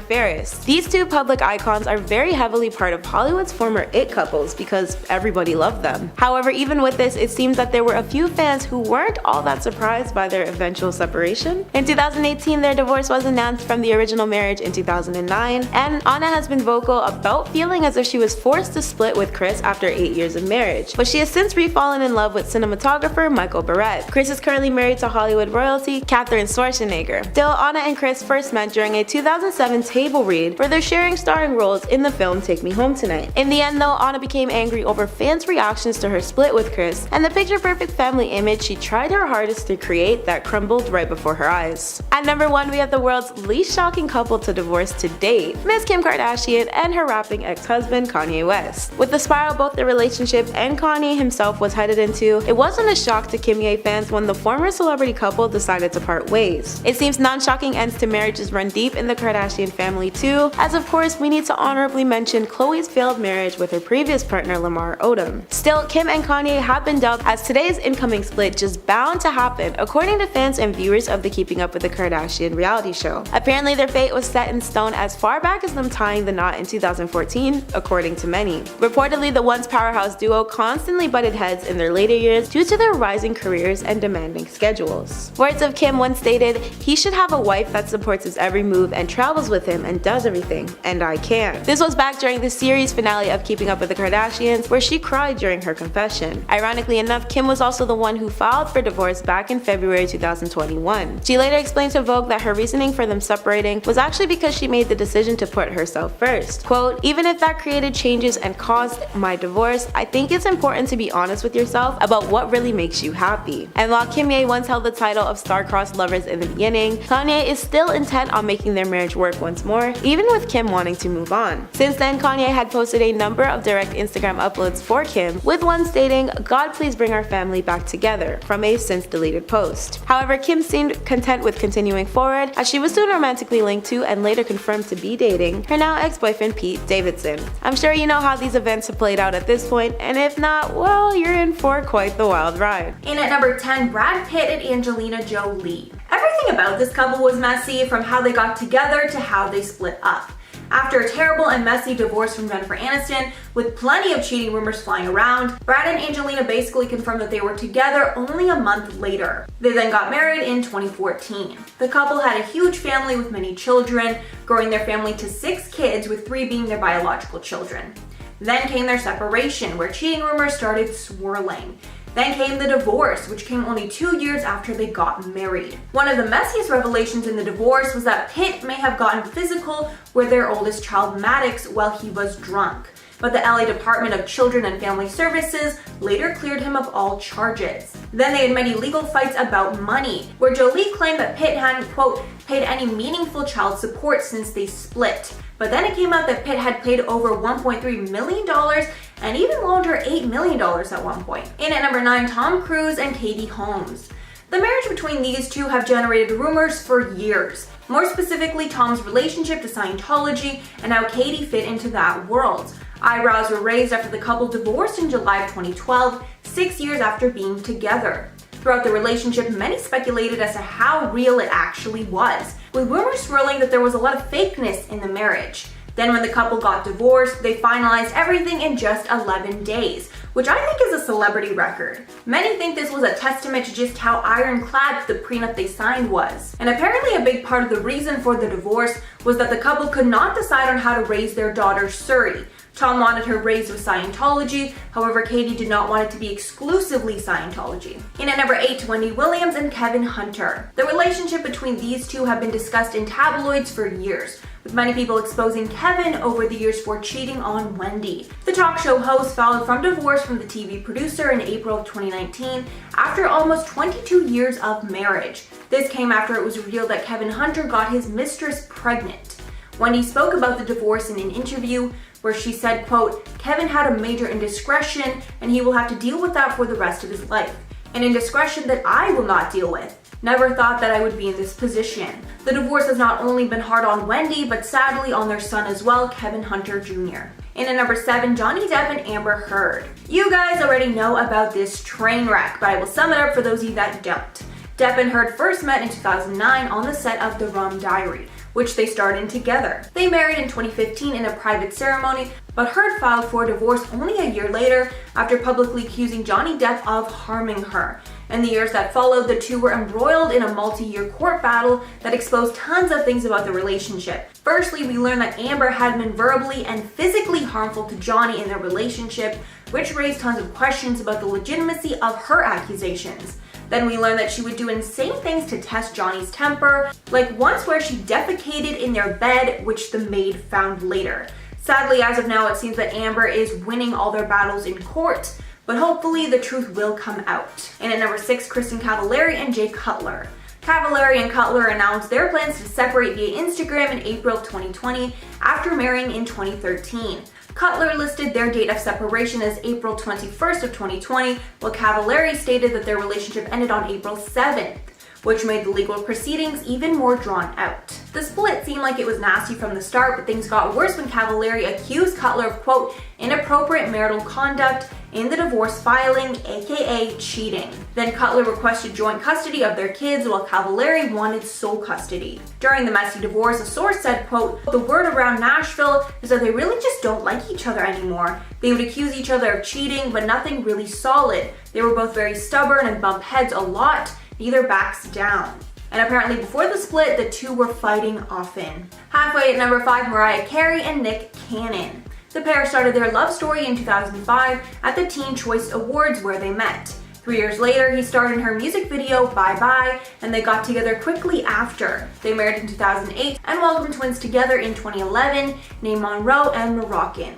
Faris. These two public icons are very heavily part of Hollywood's former it couples because everybody loved them. However, even with this, it seems that there were a few fans who weren't all that surprised by their eventual separation. In 2018, their divorce was announced from the original marriage in 2009, and Anna has been vocal about feeling as if she was forced to split with Chris after 8 years of marriage, but she has since re-fallen in love with cinematographer Michael Barrett. Chris is currently married to Hollywood royalty Catherine Schwarzenegger. Still, Anna and Chris first met during a 2007 table read where they're sharing starring roles in the film Take Me Home Tonight. In the end though, Anna became angry over fans' reactions to her split with Chris and the picture-perfect family image she tried her hardest to create that crumbled right before her eyes. At number 1, we have the world's least shocking couple to divorce to date, Miss Kim Kardashian and her rapping ex-husband Kanye West. With the spiral both their relationship and Kanye himself was headed into, it wasn't a shock to Kimye fans when the former celebrity couple decided to part ways. It seems non-shocking ends to marriages run deep in the Kardashian family too, as of course we need to honorably mention Khloe's failed marriage with her previous partner Lamar Odom. Still, Kim and Kanye have been dubbed as today's incoming split just bound to happen, according to fans and viewers of the Keeping Up with the Kardashian reality show. Apparently their fate was set in stone as far back as them tying the knot in 2014, according to many. Reportedly, the once powerhouse duo constantly butted heads in their later years due to their rising careers and demanding schedules. Words of Kim once stated, "He should have a wife that supports his every move and travels with him and does everything, and I can't." This was back during the series finale of Keeping Up with the Kardashians, where she cried during her confession. Ironically enough, Kim was also the one who filed for divorce back in February 2021. She later explained to Vogue that her reasoning for them separating was actually because she made the decision to put herself first. Quote, "Even if that created changes and caused my divorce, I think it's important to be honest with yourself about what really makes you happy." And while Kimye once held the title of star-crossed lovers in the beginning, Kanye is still intent on making their marriage work once more, even with Kim wanting to move on. Since then, Kanye had posted a number of direct Instagram uploads for Kim, with one stating, "God please bring our family back together," from a since deleted post. However, Kim seemed content with continuing forward, as she was soon romantically linked to and later confirmed to be dating her now ex-boyfriend Pete Davidson. I'm sure you know how these events have played out at this point, and if not, well, you're in for quite the wild ride. In at number 10, Brad Pitt and Angelina Jolie. Everything about this couple was messy, from how they got together to how they split up. After a terrible and messy divorce from Jennifer Aniston, with plenty of cheating rumors flying around, Brad and Angelina basically confirmed that they were together only a month later. They then got married in 2014. The couple had a huge family with many children, growing their family to 6 kids, with 3 being their biological children. Then came their separation, where cheating rumors started swirling. Then came the divorce, which came only 2 years after they got married. One of the messiest revelations in the divorce was that Pitt may have gotten physical with their oldest child Maddox while he was drunk. But the LA Department of Children and Family Services later cleared him of all charges. Then they had many legal fights about money, where Jolie claimed that Pitt hadn't, quote, paid any meaningful child support since they split. But then it came out that Pitt had paid over $1.3 million and even loaned her $8 million at one point. In at number 9, Tom Cruise and Katie Holmes. The marriage between these two have generated rumors for years. More specifically, Tom's relationship to Scientology and how Katie fit into that world. Eyebrows were raised after the couple divorced in July of 2012, 6 years after being together. Throughout the relationship, many speculated as to how real it actually was, with rumors swirling that there was a lot of fakeness in the marriage. Then when the couple got divorced, they finalized everything in just 11 days, which I think is a celebrity record. Many think this was a testament to just how ironclad the prenup they signed was. And apparently a big part of the reason for the divorce was that the couple could not decide on how to raise their daughter Suri. Tom wanted her raised with Scientology, however Katie did not want it to be exclusively Scientology. In at number 8, Wendy Williams and Kevin Hunter. The relationship between these two have been discussed in tabloids for years, with many people exposing Kevin over the years for cheating on Wendy. The talk show host filed for divorce from the TV producer in April of 2019 after almost 22 years of marriage. This came after it was revealed that Kevin Hunter got his mistress pregnant. Wendy spoke about the divorce in an interview where she said, quote, Kevin had a major indiscretion and he will have to deal with that for the rest of his life. An indiscretion that I will not deal with. Never thought that I would be in this position. The divorce has not only been hard on Wendy, but sadly on their son as well, Kevin Hunter Jr. In at number 7, Johnny Depp and Amber Heard. You guys already know about this train wreck, but I will sum it up for those of you that don't. Depp and Heard first met in 2009 on the set of The Rum Diary, which they starred in together. They married in 2015 in a private ceremony, but Heard filed for divorce only a year later after publicly accusing Johnny Depp of harming her. In the years that followed, the two were embroiled in a multi-year court battle that exposed tons of things about the relationship. Firstly, we learned that Amber had been verbally and physically harmful to Johnny in their relationship, which raised tons of questions about the legitimacy of her accusations. Then we learned that she would do insane things to test Johnny's temper, like once where she defecated in their bed, which the maid found later. Sadly, as of now, it seems that Amber is winning all their battles in court, but hopefully the truth will come out. And at number 6, Kristen Cavallari and Jay Cutler. Cavallari and Cutler announced their plans to separate via Instagram in April 2020 after marrying in 2013. Cutler listed their date of separation as April 21st of 2020, while Cavallari stated that their relationship ended on April 7th, which made the legal proceedings even more drawn out. The split seemed like it was nasty from the start, but things got worse when Cavallari accused Cutler of, quote, inappropriate marital conduct in the divorce filing, aka cheating. Then Cutler requested joint custody of their kids while Cavallari wanted sole custody. During the messy divorce, a source said, quote, the word around Nashville is that they really just don't like each other anymore. They would accuse each other of cheating, but nothing really solid. They were both very stubborn and bump heads a lot. Neither backs down. And apparently before the split, the two were fighting often. Halfway at number 5, Mariah Carey and Nick Cannon. The pair started their love story in 2005 at the Teen Choice Awards where they met. 3 years later, he starred in her music video, Bye Bye, and they got together quickly after. They married in 2008 and welcomed twins together in 2011, named Monroe and Moroccan.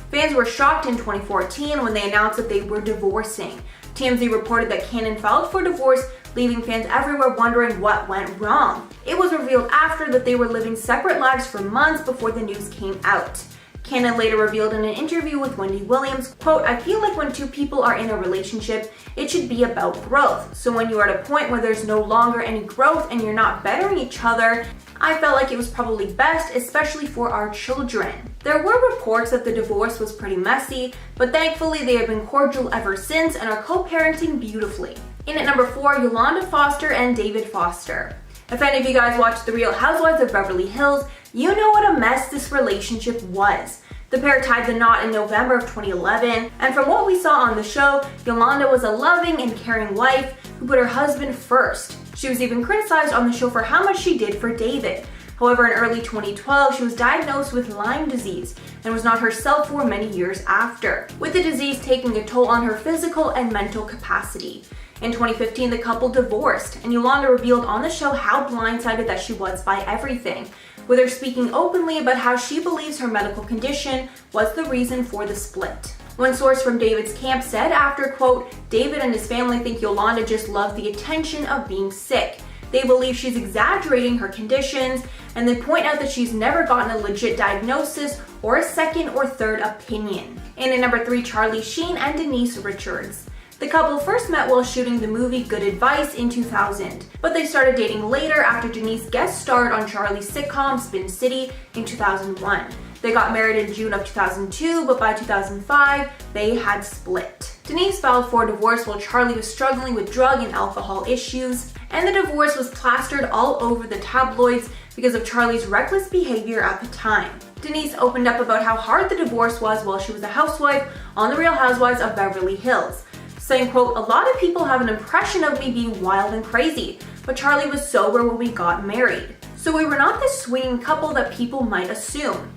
Fans were shocked in 2014 when they announced that they were divorcing. TMZ reported that Cannon filed for divorce, leaving fans everywhere wondering what went wrong. It was revealed after that they were living separate lives for months before the news came out. Cannon later revealed in an interview with Wendy Williams, quote, I feel like when two people are in a relationship, it should be about growth. So when you are at a point where there's no longer any growth and you're not bettering each other, I felt like it was probably best, especially for our children. There were reports that the divorce was pretty messy, but thankfully they have been cordial ever since and are co-parenting beautifully. In at number 4, Yolanda Foster and David Foster. If any of you guys watched The Real Housewives of Beverly Hills, you know what a mess this relationship was. The pair tied the knot in November of 2011, and from what we saw on the show, Yolanda was a loving and caring wife who put her husband first. She was even criticized on the show for how much she did for David. However, in early 2012, she was diagnosed with Lyme disease and was not herself for many years after, with the disease taking a toll on her physical and mental capacity. In 2015, the couple divorced, and Yolanda revealed on the show how blindsided that she was by everything, with her speaking openly about how she believes her medical condition was the reason for the split. One source from David's camp said after, quote, "David and his family think Yolanda just loved the attention of being sick. They believe she's exaggerating her conditions, and they point out that she's never gotten a legit diagnosis or a second or third opinion." And at number 3, Charlie Sheen and Denise Richards. The couple first met while shooting the movie Good Advice in 2000, but they started dating later after Denise guest starred on Charlie's sitcom Spin City in 2001. They got married in June of 2002, but by 2005, they had split. Denise filed for divorce while Charlie was struggling with drug and alcohol issues, and the divorce was plastered all over the tabloids because of Charlie's reckless behavior at the time. Denise opened up about how hard the divorce was while she was a housewife on The Real Housewives of Beverly Hills, saying, quote, "A lot of people have an impression of me being wild and crazy, but Charlie was sober when we got married. So we were not this swinging couple that people might assume."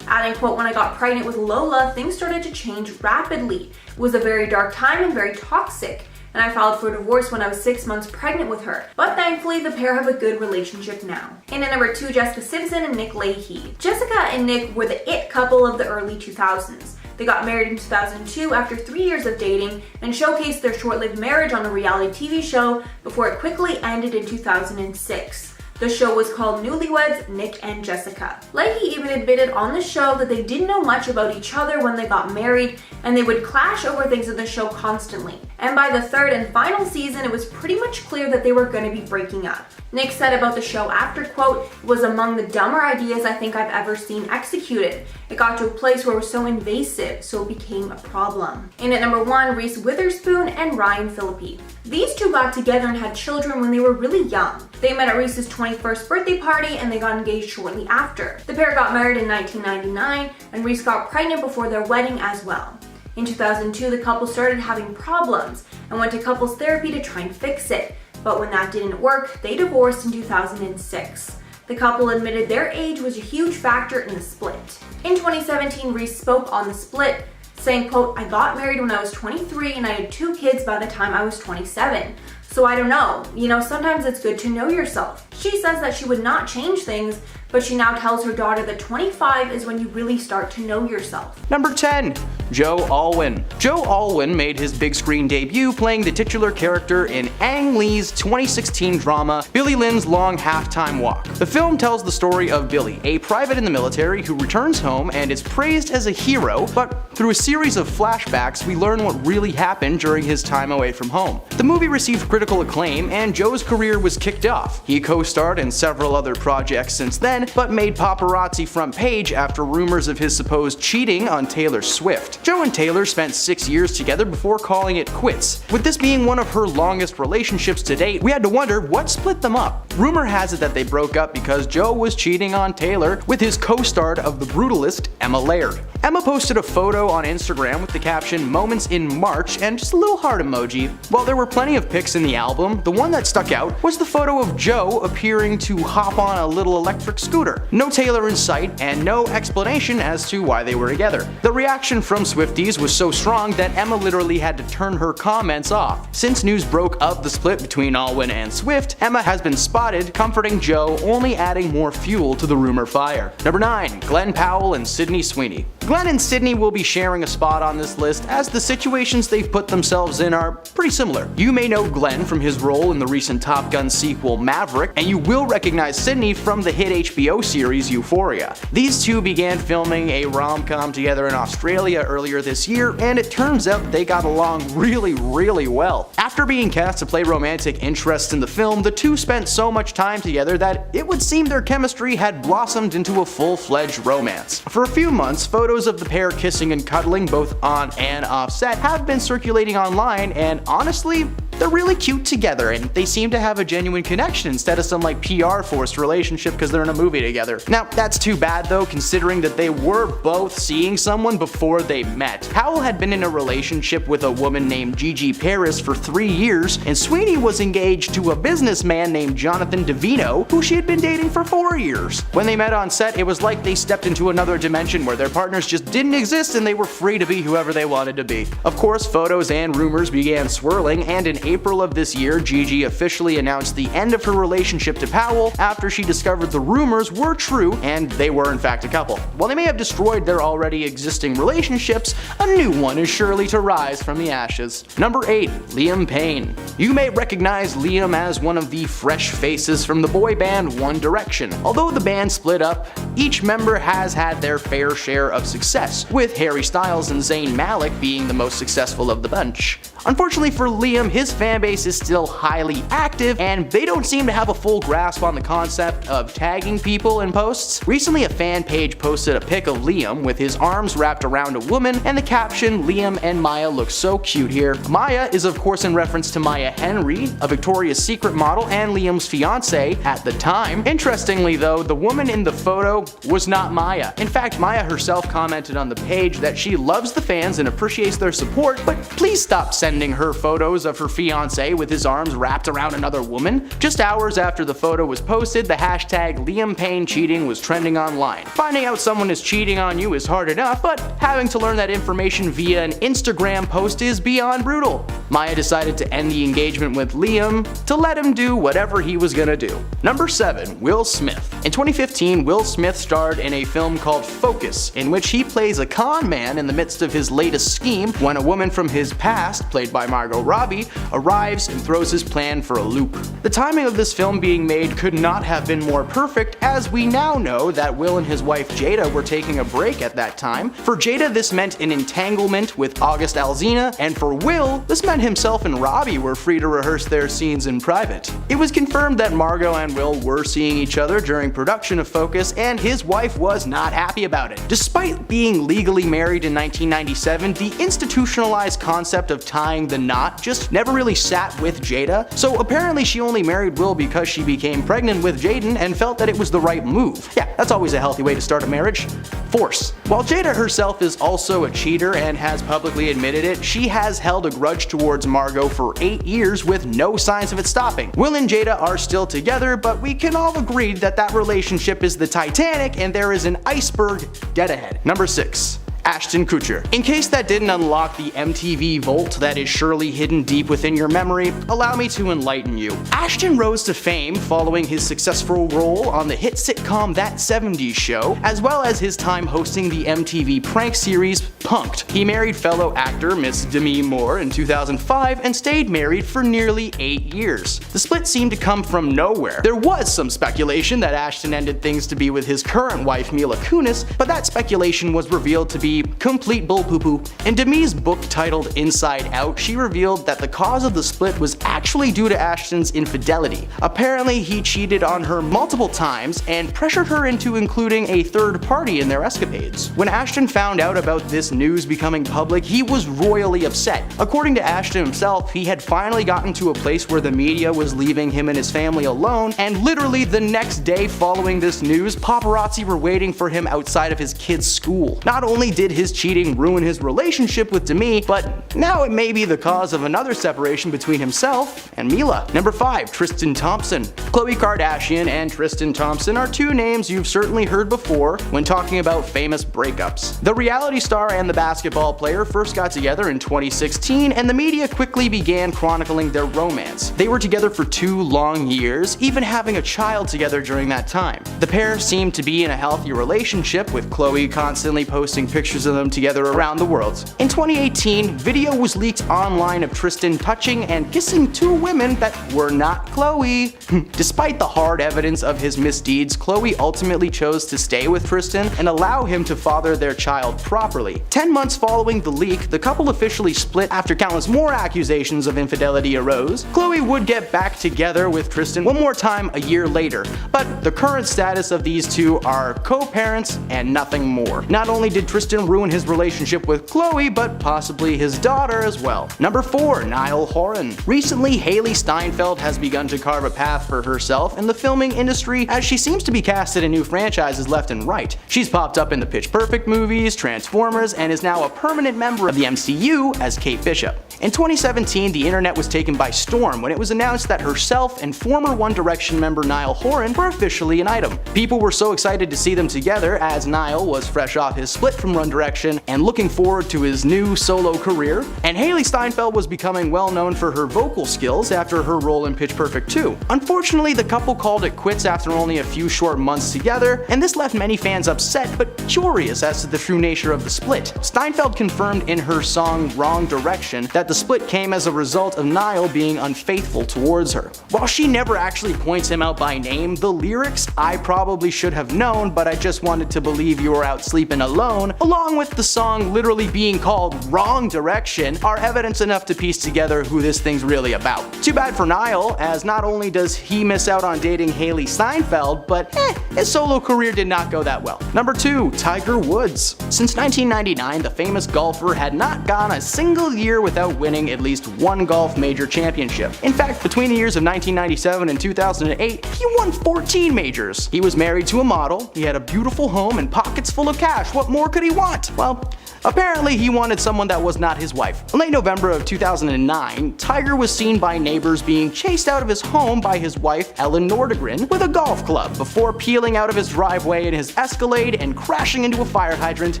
Adding, quote, "When I got pregnant with Lola, things started to change rapidly. It was a very dark time and very toxic, and I filed for divorce when I was 6 months pregnant with her. But thankfully, the pair have a good relationship now." And at number 2, Jessica Simpson and Nick Leahy. Jessica and Nick were the it couple of the early 2000s. They got married in 2002 after 3 years of dating and showcased their short-lived marriage on a reality TV show before it quickly ended in 2006. The show was called Newlyweds, Nick and Jessica. Leahy even admitted on the show that they didn't know much about each other when they got married, and they would clash over things in the show constantly. And by the 3rd and final season, it was pretty much clear that they were going to be breaking up. Nick said about the show after, quote, "It was among the dumber ideas I think I've ever seen executed. It got to a place where it was so invasive, so it became a problem." And at number 1, Reese Witherspoon and Ryan Phillippe. These two got together and had children when they were really young. They met at Reese's 21st birthday party and they got engaged shortly after. The pair got married in 1999 and Reese got pregnant before their wedding as well. In 2002, the couple started having problems and went to couples therapy to try and fix it. But when that didn't work, they divorced in 2006. The couple admitted their age was a huge factor in the split. In 2017, Reese spoke on the split, saying, quote, "I got married when I was 23 and I had 2 kids by the time I was 27. So I don't know, sometimes it's good to know yourself." She says that she would not change things, but she now tells her daughter that 25 is when you really start to know yourself. Number 10. Joe Alwyn. Joe Alwyn made his big screen debut playing the titular character in Ang Lee's 2016 drama Billy Lynn's Long Halftime Walk. The film tells the story of Billy, a private in the military who returns home and is praised as a hero, but through a series of flashbacks we learn what really happened during his time away from home. The movie received critical acclaim and Joe's career was kicked off. He co-starred in several other projects since then, but made paparazzi front page after rumors of his supposed cheating on Taylor Swift. Joe and Taylor spent 6 years together before calling it quits. With this being one of her longest relationships to date, we had to wonder what split them up. Rumor has it that they broke up because Joe was cheating on Taylor with his co-star of The Brutalist, Emma Laird. Emma posted a photo on Instagram with the caption "Moments in March" and just a little heart emoji. While there were plenty of pics in the album, the one that stuck out was the photo of Joe appearing to hop on a little electric scooter. No Taylor in sight and no explanation as to why they were together. The reaction from Swifties was so strong that Emma literally had to turn her comments off. Since news broke of the split between Alwyn and Swift, Emma has been spotted comforting Joe, only adding more fuel to the rumor fire. Number 9. Glenn Powell and Sydney Sweeney. Glenn and Sydney will be sharing a spot on this list as the situations they've put themselves in are pretty similar. You may know Glenn from his role in the recent Top Gun sequel Maverick, and you will recognize Sydney from the hit HBO series Euphoria. These two began filming a rom-com together in Australia earlier this year, and it turns out they got along really well. After being cast to play romantic interests in the film, the two spent so much time together that it would seem their chemistry had blossomed into a full-fledged romance. For a few months, photos of the pair kissing and cuddling both on and off set have been circulating online, and honestly, they're really cute together and they seem to have a genuine connection instead of some like PR forced relationship because they're in a movie together. Now, that's too bad though, considering that they were both seeing someone before they met. Powell had been in a relationship with a woman named Gigi Paris for 3 years, and Sweeney was engaged to a businessman named Jonathan Davino, who she had been dating for 4 years. When they met on set, it was like they stepped into another dimension where their partners just didn't exist and they were free to be whoever they wanted to be. Of course, photos and rumors began swirling, and in April of this year, Gigi officially announced the end of her relationship to Powell after she discovered the rumors were true and they were in fact a couple. While they may have destroyed their already existing relationships, a new one is surely to rise from the ashes. Number 8. Liam Payne. You may recognize Liam as one of the fresh faces from the boy band One Direction. Although the band split up, each member has had their fair share of success, with Harry Styles and Zayn Malik being the most successful of the bunch. Unfortunately for Liam, his fanbase is still highly active, and they don't seem to have a full grasp on the concept of tagging people in posts. Recently, a fan page posted a pic of Liam with his arms wrapped around a woman, and the caption, "Liam and Maya look so cute here." Maya is of course in reference to Maya Henry, a Victoria's Secret model and Liam's fiance at the time. Interestingly though, the woman in the photo was not Maya. In fact, Maya herself commented on the page that she loves the fans and appreciates their support, but please stop sending her photos of her fiance with his arms wrapped around another woman. Just hours after the photo was posted, the hashtag Liam Payne cheating was trending online. Finding out someone is cheating on you is hard enough, but having to learn that information via an Instagram post is beyond brutal. Maya decided to end the engagement with Liam to let him do whatever he was gonna do. Number 7. Will Smith. In 2015, Will Smith starred in a film called Focus, in which he plays a con man in the midst of his latest scheme when a woman from his past, played by Margot Robbie, arrives and throws his plan for a loop. The timing of this film being made could not have been more perfect, as we now know that Will and his wife Jada were taking a break at that time. For Jada, this meant an entanglement with August Alsina, and for Will, this meant himself and Robbie were free to rehearse their scenes in private. It was confirmed that Margot and Will were seeing each other during production of Focus, and his wife was not happy about it. Despite being legally married in 1997, the institutionalized concept of tying the knot just never really sat with Jada, so apparently she only married Will because she became pregnant with Jaden and felt that it was the right move. Yeah, that's always a healthy way to start a marriage. Force. While Jada herself is also a cheater and has publicly admitted it, she has held a grudge towards Margot for 8 years with no signs of it stopping. Will and Jada are still together, but we can all agree that that relationship is the Titanic and there is an iceberg dead ahead. Number 6. Ashton Kutcher. In case that didn't unlock the MTV vault that is surely hidden deep within your memory, allow me to enlighten you. Ashton rose to fame following his successful role on the hit sitcom That 70s Show, as well as his time hosting the MTV prank series Punk'd. He married fellow actor Miss Demi Moore in 2005 and stayed married for nearly 8 years. The split seemed to come from nowhere. There was some speculation that Ashton ended things to be with his current wife Mila Kunis, but that speculation was revealed to be complete bull poo-poo. In Demi's book titled Inside Out, she revealed that the cause of the split was actually due to Ashton's infidelity. Apparently, he cheated on her multiple times and pressured her into including a third party in their escapades. When Ashton found out about this news becoming public, he was royally upset. According to Ashton himself, he had finally gotten to a place where the media was leaving him and his family alone, and literally the next day following this news, paparazzi were waiting for him outside of his kid's school. Not only did his cheating ruin his relationship with Demi, but now it may be the cause of another separation between himself and Mila. Number 5. Tristan Thompson. Khloe Kardashian and Tristan Thompson are two names you've certainly heard before when talking about famous breakups. The reality star and the basketball player first got together in 2016, and the media quickly began chronicling their romance. They were together for 2 long years, even having a child together during that time. The pair seemed to be in a healthy relationship, with Khloe constantly posting pictures of them together around the world. In 2018, video was leaked online of Tristan touching and kissing 2 women that were not Khloe. Despite the hard evidence of his misdeeds, Khloe ultimately chose to stay with Tristan and allow him to father their child properly. 10 months following the leak, the couple officially split after countless more accusations of infidelity arose. Khloe would get back together with Tristan one more time a year later, but the current status of these two are co-parents and nothing more. Not only did Tristan didn't ruin his relationship with Khloe, but possibly his daughter as well. Number 4. Niall Horan. Recently, Haley Steinfeld has begun to carve a path for herself in the filming industry as she seems to be casted in new franchises left and right. She's popped up in the Pitch Perfect movies, Transformers, and is now a permanent member of the MCU as Kate Bishop. In 2017, the internet was taken by storm when it was announced that herself and former One Direction member Niall Horan were officially an item. People were so excited to see them together as Niall was fresh off his split from One Direction and looking forward to his new solo career, and Haley Steinfeld was becoming well known for her vocal skills after her role in Pitch Perfect 2. Unfortunately, the couple called it quits after only a few short months together, and this left many fans upset but curious as to the true nature of the split. Steinfeld confirmed in her song Wrong Direction that the split came as a result of Niall being unfaithful towards her. While she never actually points him out by name, the lyrics "I probably should have known, but I just wanted to believe you were out sleeping alone," along with the song literally being called Wrong Direction, are evidence enough to piece together who this thing's really about. Too bad for Niall, as not only does he miss out on dating Haley Steinfeld, but his solo career did not go that well. Number 2. Tiger Woods. Since 1999, the famous golfer had not gone a single year without winning at least one golf major championship. In fact, between the years of 1997 and 2008, he won 14 majors. He was married to a model, he had a beautiful home and pockets full of cash. What more could he want? Well, apparently he wanted someone that was not his wife. In late November of 2009, Tiger was seen by neighbors being chased out of his home by his wife Ellen Nordegren with a golf club before peeling out of his driveway in his Escalade and crashing into a fire hydrant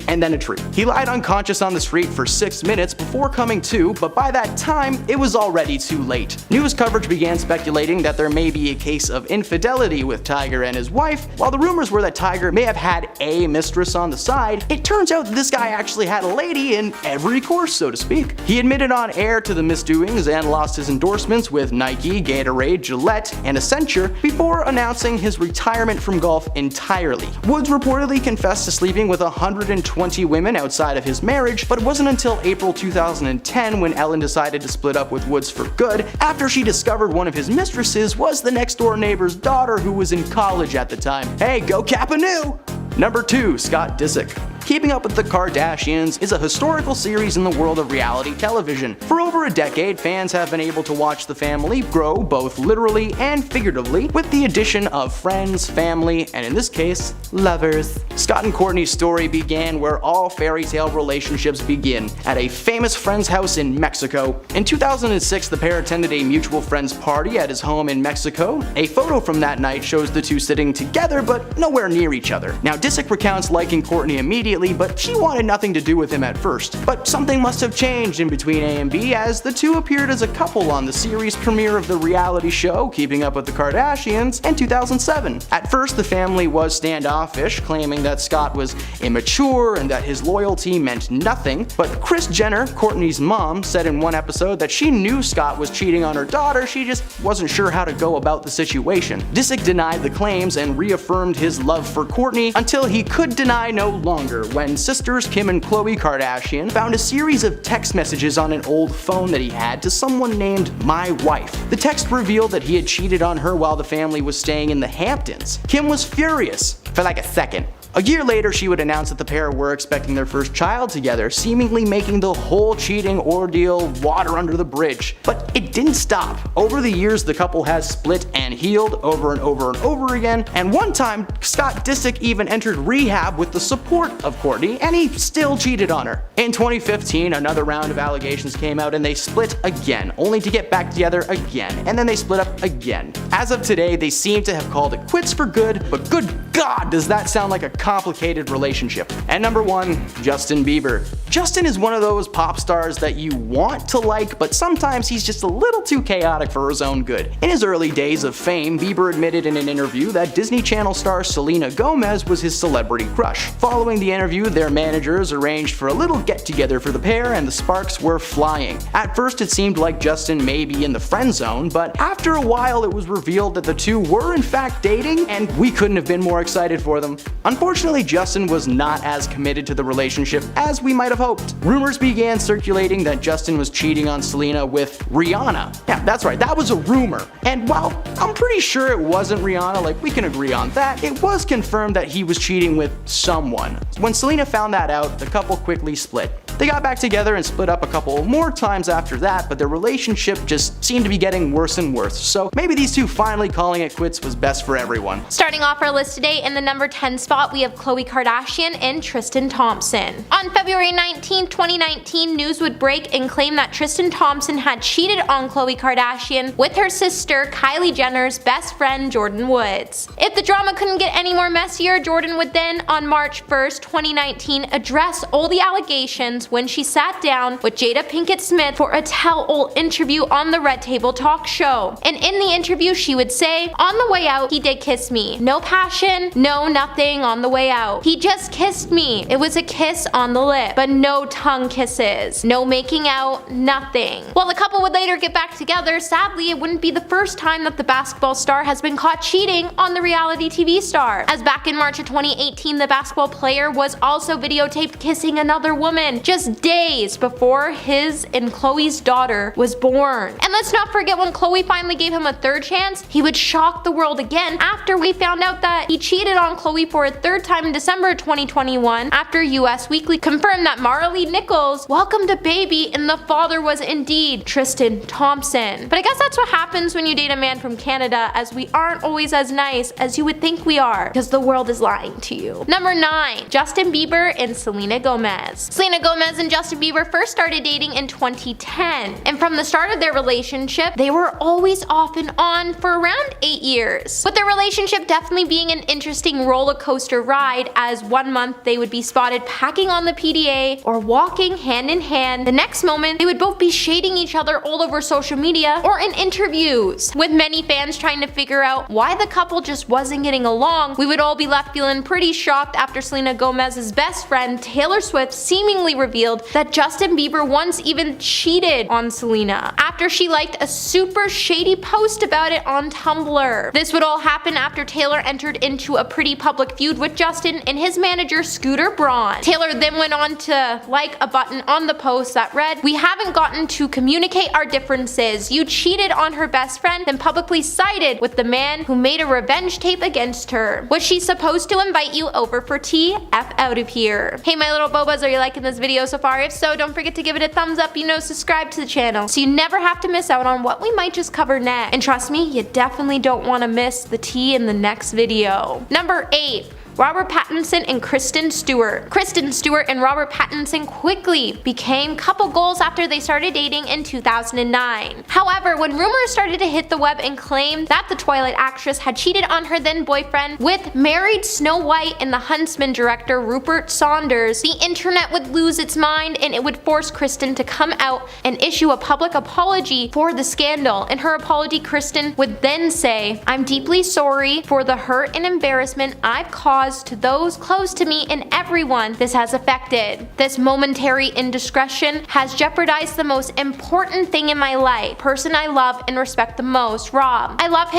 and then a tree. He lied unconscious on the street for 6 minutes before coming to, but by that time, it was already too late. News coverage began speculating that there may be a case of infidelity with Tiger and his wife. While the rumors were that Tiger may have had a mistress on the side, it turns out that this guy actually had a lady in every course, so to speak. He admitted on air to the misdoings and lost his endorsements with Nike, Gatorade, Gillette, and Accenture before announcing his retirement from golf entirely. Woods reportedly confessed to sleeping with 120 women outside of his marriage, but it wasn't until April 2010 when Ellen decided to split up with Woods for good after she discovered one of his mistresses was the next door neighbor's daughter who was in college at the time. Hey, go Capanu! Number 2. Scott Disick. Keeping Up with the Kardashians is a historical series in the world of reality television. For over a decade, fans have been able to watch the family grow both literally and figuratively with the addition of friends, family, and in this case, lovers. Scott and Kourtney's story began where all fairy tale relationships begin, at a famous friend's house in Mexico. In 2006, the pair attended a mutual friend's party at his home in Mexico. A photo from that night shows the two sitting together but nowhere near each other. Now, Disick recounts liking Kourtney immediately, but she wanted nothing to do with him at first. But something must have changed in between A and B as the two appeared as a couple on the series premiere of the reality show Keeping Up with the Kardashians in 2007. At first, the family was standoffish, claiming that Scott was immature and that his loyalty meant nothing, but Kris Jenner, Kourtney's mom, said in one episode that she knew Scott was cheating on her daughter, she just wasn't sure how to go about the situation. Disick denied the claims and reaffirmed his love for Kourtney until he could deny no longer when sisters Kim and Khloe Kardashian found a series of text messages on an old phone that he had to someone named My Wife. The text revealed that he had cheated on her while the family was staying in the Hamptons. Kim was furious for like a second. A year later, she would announce that the pair were expecting their first child together, seemingly making the whole cheating ordeal water under the bridge. But it didn't stop. Over the years, the couple has split and healed over and over and over again, and one time, Scott Disick even entered rehab with the support of Kourtney, and he still cheated on her. In 2015, another round of allegations came out and they split again, only to get back together again, and then they split up again. As of today, they seem to have called it quits for good, but good God, does that sound like a complicated relationship. And number 1, Justin Bieber. Justin is one of those pop stars that you want to like, but sometimes he's just a little too chaotic for his own good. In his early days of fame, Bieber admitted in an interview that Disney Channel star Selena Gomez was his celebrity crush. Following the interview, their managers arranged for a little get-together for the pair, and the sparks were flying. At first, it seemed like Justin may be in the friend zone, but after a while, it was revealed that the two were in fact dating, and we couldn't have been more excited for them. Unfortunately, Unfortunately, Justin was not as committed to the relationship as we might have hoped. Rumors began circulating that Justin was cheating on Selena with Rihanna. Yeah, that's right, that was a rumor. And while I'm pretty sure it wasn't Rihanna, like we can agree on that, it was confirmed that he was cheating with someone. When Selena found that out, the couple quickly split. They got back together and split up a couple more times after that, but their relationship just seemed to be getting worse and worse. So maybe these two finally calling it quits was best for everyone. Starting off our list today in the number 10 spot, we have Khloe Kardashian and Tristan Thompson. On February 19, 2019, news would break and claim that Tristan Thompson had cheated on Khloe Kardashian with her sister Kylie Jenner's best friend Jordyn Woods. If the drama couldn't get any more messier, Jordyn would then, on March 1st, 2019, address all the allegations when she sat down with Jada Pinkett Smith for a tell-all interview on the Red Table Talk show. And in the interview, she would say, "On the way out, he did kiss me. No passion, no nothing on the way out. He just kissed me. It was a kiss on the lip, but no tongue kisses. No making out, nothing." While the couple would later get back together, sadly, it wouldn't be the first time that the basketball star has been caught cheating on the reality TV star. As back in March of 2018, the basketball player was also videotaped kissing another woman just days before his and Khloe's daughter was born. And let's not forget, when Khloe finally gave him a third chance, he would shock the world again after we found out that he cheated on Khloe for a third time in December 2021 after US Weekly confirmed that Marley Nichols welcomed a baby and the father was indeed Tristan Thompson. But I guess that's what happens when you date a man from Canada, as we aren't always as nice as you would think we are, because the world is lying to you. Number 9. Justin Bieber and Selena Gomez. Selena Gomez and Justin Bieber first started dating in 2010, and from the start of their relationship, they were always off and on for around 8 years. With their relationship definitely being an interesting roller coaster ride, as one month they would be spotted packing on the PDA or walking hand in hand. The next moment, they would both be shading each other all over social media or in interviews. With many fans trying to figure out why the couple just wasn't getting along, we would all be left feeling pretty shocked after Selena Gomez's best friend Taylor Swift seemingly revealed that Justin Bieber once even cheated on Selena after she liked a super shady post about it on Tumblr. This would all happen after Taylor entered into a pretty public feud with Justin and his manager Scooter Braun. Taylor then went on to like a button on the post that read, "We haven't gotten to communicate our differences. You cheated on her best friend, then publicly sided with the man who made a revenge tape against her. Was she supposed to invite you over for tea? F out of here." Hey my little bobas, are you liking this video so far? If so, don't forget to give it a thumbs up, subscribe to the channel so you never have to miss out on what we might just cover next. And trust me, you definitely don't want to miss the tea in the next video. Number 8. Robert Pattinson and Kristen Stewart. Kristen Stewart and Robert Pattinson quickly became couple goals after they started dating in 2009. However, when rumors started to hit the web and claim that the Twilight actress had cheated on her then boyfriend with married Snow White and the Huntsman director Rupert Saunders, the internet would lose its mind and it would force Kristen to come out and issue a public apology for the scandal. In her apology, Kristen would then say, "I'm deeply sorry for the hurt and embarrassment I've caused to those close to me and everyone this has affected. This momentary indiscretion has jeopardized the most important thing in my life, person I love and respect the most, Rob. I love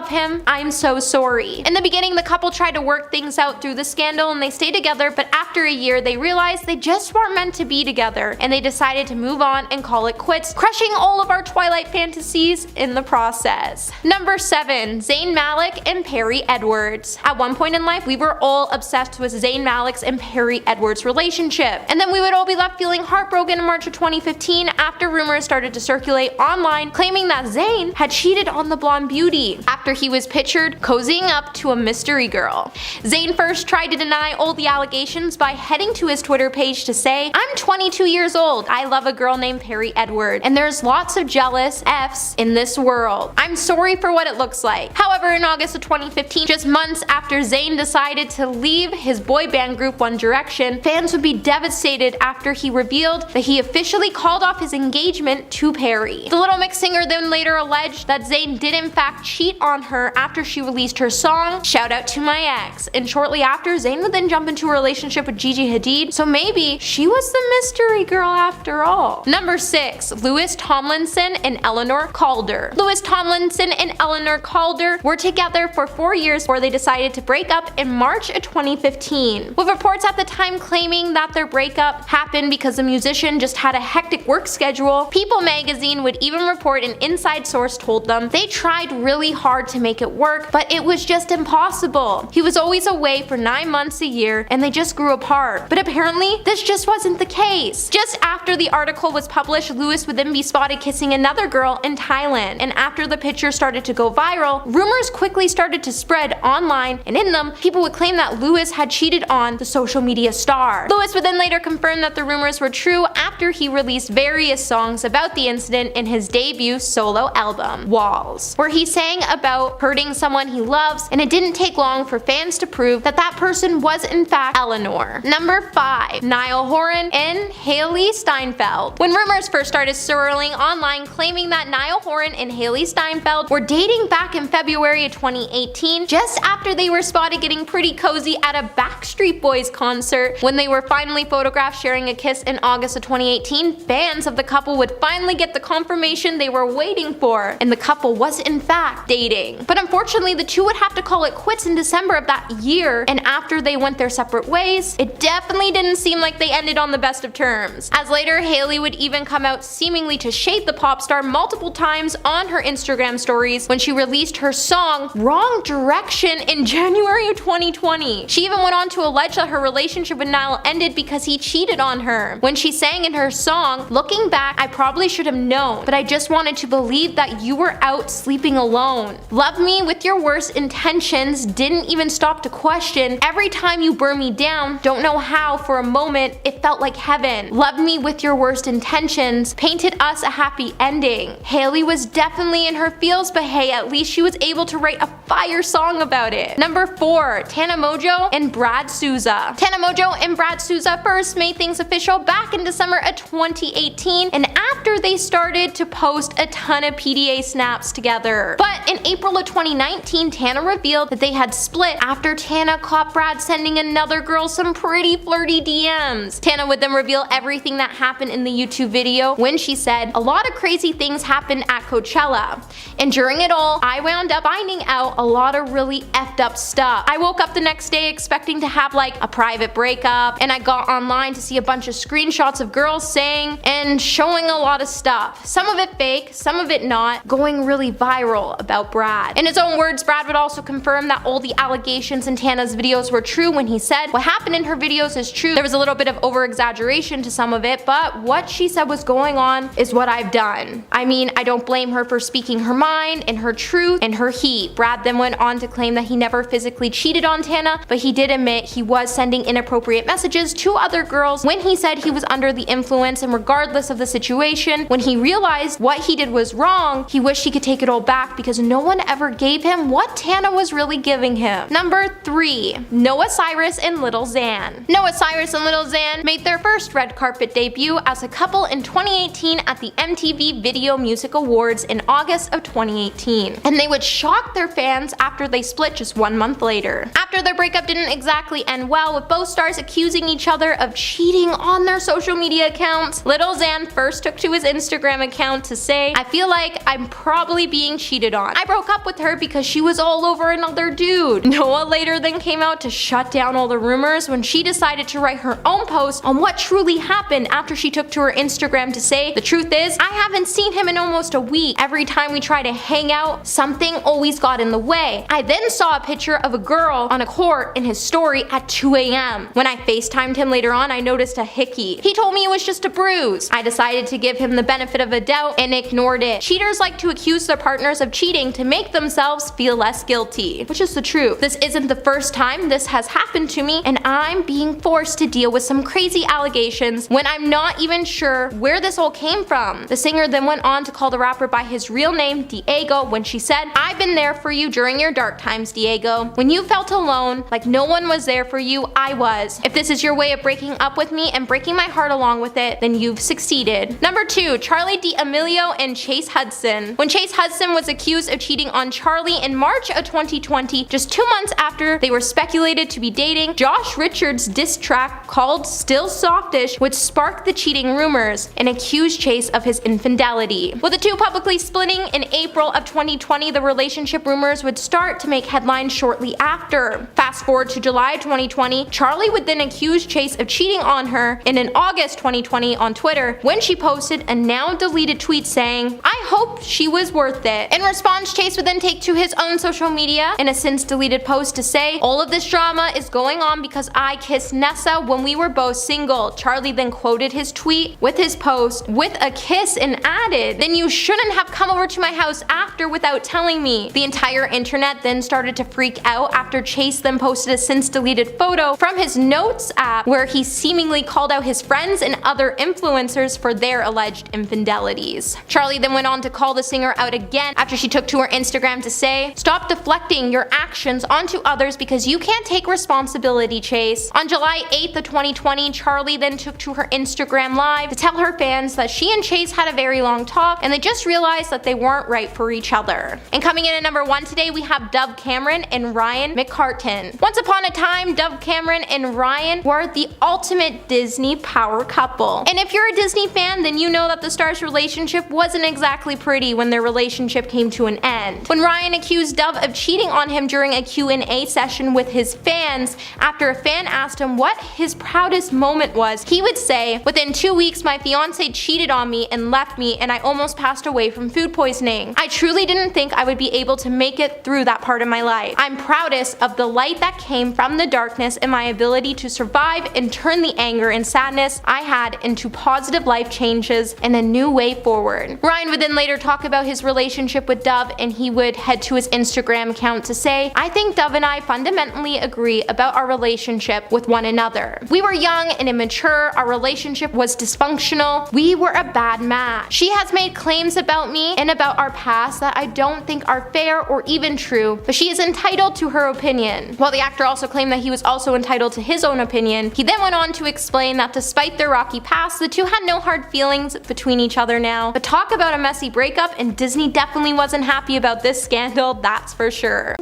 him, I'm so sorry." In the beginning, the couple tried to work things out through the scandal and they stayed together, but after a year they realized they just weren't meant to be together and they decided to move on and call it quits, crushing all of our Twilight fantasies in the process. Number 7. Zayn Malik and Perry Edwards. At one point in life, we were all obsessed with Zayn Malik's and Perry Edwards' relationship. And then we would all be left feeling heartbroken in March of 2015 after rumors started to circulate online claiming that Zayn had cheated on the blonde beauty after he was pictured cozying up to a mystery girl. Zayn first tried to deny all the allegations by heading to his Twitter page to say, "I'm 22 years old. I love a girl named Perry Edwards, and there's lots of jealous F's in this world. I'm sorry for what it looks like." However, in August of 2015, just months after Zayn decided to leave his boy band group One Direction, fans would be devastated after he revealed that he officially called off his engagement to Perry. The Little Mix singer then later alleged that Zayn did in fact cheat on her after she released her song, "Shout Out to My Ex," and shortly after, Zayn would then jump into a relationship with Gigi Hadid, so maybe she was the mystery girl after all. Number 6. Louis Tomlinson and Eleanor Calder. Louis Tomlinson and Eleanor Calder were together for 4 years before they decided to break up in March of 2015, with reports at the time claiming that their breakup happened because the musician just had a hectic work schedule. People magazine would even report an inside source told them they tried really hard to make it work, but it was just impossible. He was always away for 9 months a year and they just grew apart. But apparently, this just wasn't the case. Just after the article was published, Lewis would then be spotted kissing another girl in Thailand, and after the picture started to go viral, rumors quickly started to spread online, and in them, people would claim that Lewis had cheated on the social media star. Lewis would then later confirm that the rumors were true after he released various songs about the incident in his debut solo album, Walls, where he sang about hurting someone he loves, and it didn't take long for fans to prove that that person was in fact Eleanor. Number 5. Niall Horan and Hailee Steinfeld. When rumors first started swirling online claiming that Niall Horan and Hailee Steinfeld were dating back in February of 2018, just after they were spotted getting pretty cozy at a Backstreet Boys concert, when they were finally photographed sharing a kiss in August of 2018, fans of the couple would finally get the confirmation they were waiting for, and the couple was in fact dating. But unfortunately, the two would have to call it quits in December of that year, and after they went their separate ways, it definitely didn't seem like they ended on the best of terms, as later Hailee would even come out seemingly to shade the pop star multiple times on her Instagram stories when she released her song Wrong Direction in January of 2020. She even went on to allege that her relationship with Niall ended because he cheated on her, when she sang in her song, "Looking back, I probably should have known, but I just wanted to believe that you were out sleeping alone. Love me with your worst intentions, didn't even stop to question. Every time you burn me down, don't know how, for a moment, it felt like heaven. Love me with your worst intentions, painted us a happy ending." Hailee was definitely in her feels, but hey, at least she was able to write a fire song about it. Number 4. Tana Mojo and Brad Souza. Tana Mojo and Brad Souza first made things official back in December of 2018, and after they started to post a ton of PDA snaps together. But in April of 2019, Tana revealed that they had split after Tana caught Brad sending another girl some pretty flirty DMs. Tana would then reveal everything that happened in the YouTube video when she said, "A lot of crazy things happened at Coachella, and during it all, I wound up finding out a lot of really effed up stuff. I woke up the next day expecting to have like a private breakup, and I got online to see a bunch of screenshots of girls saying and showing a lot of stuff. Some of it fake, some of it not, going really viral about Brad." In his own words, Brad would also confirm that all the allegations in Tana's videos were true when he said, "What happened in her videos is true. There was a little bit of over-exaggeration to some of it, but what she said was going on is what I've done. I mean, I don't blame her for speaking her mind and her truth and her heat." Brad then went on to claim that he never physically cheated on Tana, but he did admit he was sending inappropriate messages to other girls when he said he was under the influence, and regardless of the situation, when he realized what he did was wrong, he wished he could take it all back because no one ever gave him what Tana was really giving him. Number 3. Noah Cyrus and Lil Xan. Noah Cyrus and Lil Xan made their first red carpet debut as a couple in 2018 at the MTV Video Music Awards in August of 2018, and they would shock their fans after they split just 1 month later. After their breakup didn't exactly end well, with both stars accusing each other of cheating on their social media accounts, Lil Xan first took to his Instagram account to say, "I feel like I'm probably being cheated on. I broke up with her because she was all over another dude." Noah later then came out to shut down all the rumors when she decided to write her own post on what truly happened after she took to her Instagram to say, "The truth is, I haven't seen him in almost a week. Every time we try to hang out, something always got in the way. I then saw a picture of a girl on a court in his story at 2 a.m. When I FaceTimed him later on, I noticed a hickey. He told me it was just a bruise. I decided to give him the benefit of a doubt and ignored it. Cheaters like to accuse their partners of cheating to make themselves feel less guilty," which is the truth. "This isn't the first time this has happened to me, and I'm being forced to deal with some crazy allegations when I'm not even sure where this all came from." The singer then went on to call the rapper by his real name, Diego, when she said, "I've been there for you during your dark times, Diego. When you felt alone, like no one was there for you, I was. If this is your way of breaking up with me and breaking my heart along with it, then you've succeeded." Number 2. Charlie D'Amelio and Chase Hudson. When Chase Hudson was accused of cheating on Charlie in March of 2020, just 2 months after they were speculated to be dating, Josh Richards' diss track called Still Softish would spark the cheating rumors and accuse Chase of his infidelity. With the two publicly splitting in April of 2020, the relationship rumors would start to make headlines shortly after. her. Fast forward to July 2020, Charlie would then accuse Chase of cheating on her, and in August 2020 on Twitter, when she posted a now deleted tweet saying, "I hope she was worth it." In response, Chase would then take to his own social media in a since deleted post to say, "All of this drama is going on because I kissed Nessa when we were both single." Charlie then quoted his tweet with his post with a kiss and added, "Then you shouldn't have come over to my house after without telling me." The entire internet then started to freak out after Chase then posted a since deleted photo from his notes app where he seemingly called out his friends and other influencers for their alleged infidelities. Charlie then went on to call the singer out again after she took to her Instagram to say, "Stop deflecting your actions onto others because you can't take responsibility, Chase." On July 8th of 2020, Charlie then took to her Instagram live to tell her fans that she and Chase had a very long talk and they just realized that they weren't right for each other. And coming in at number 1 today, we have Dove Cameron and Ryan McCartan. Once upon a time, Dove Cameron and Ryan were the ultimate Disney power couple. And if you're a Disney fan, then you know that the stars' relationship wasn't exactly pretty when their relationship came to an end. When Ryan accused Dove of cheating on him during a Q&A session with his fans, after a fan asked him what his proudest moment was, he would say, "Within 2 weeks, my fiance cheated on me and left me, and I almost passed away from food poisoning. I truly didn't think I would be able to make it through that part of my life. I'm proudest of the light that came from the darkness and my ability to survive and turn the anger and sadness I had into positive life changes and a new way forward." Ryan would then later talk about his relationship with Dove, and he would head to his Instagram account to say, "I think Dove and I fundamentally agree about our relationship with one another. We were young and immature, our relationship was dysfunctional, we were a bad match. She has made claims about me and about our past that I don't think are fair or even true, but she is entitled to her opinion." While the actor also claimed that he was also entitled to his own opinion, he then went on to explain that despite their rocky past, the two had no hard feelings between each other now. But talk about a messy breakup, and Disney definitely wasn't happy about this scandal, that's for sure.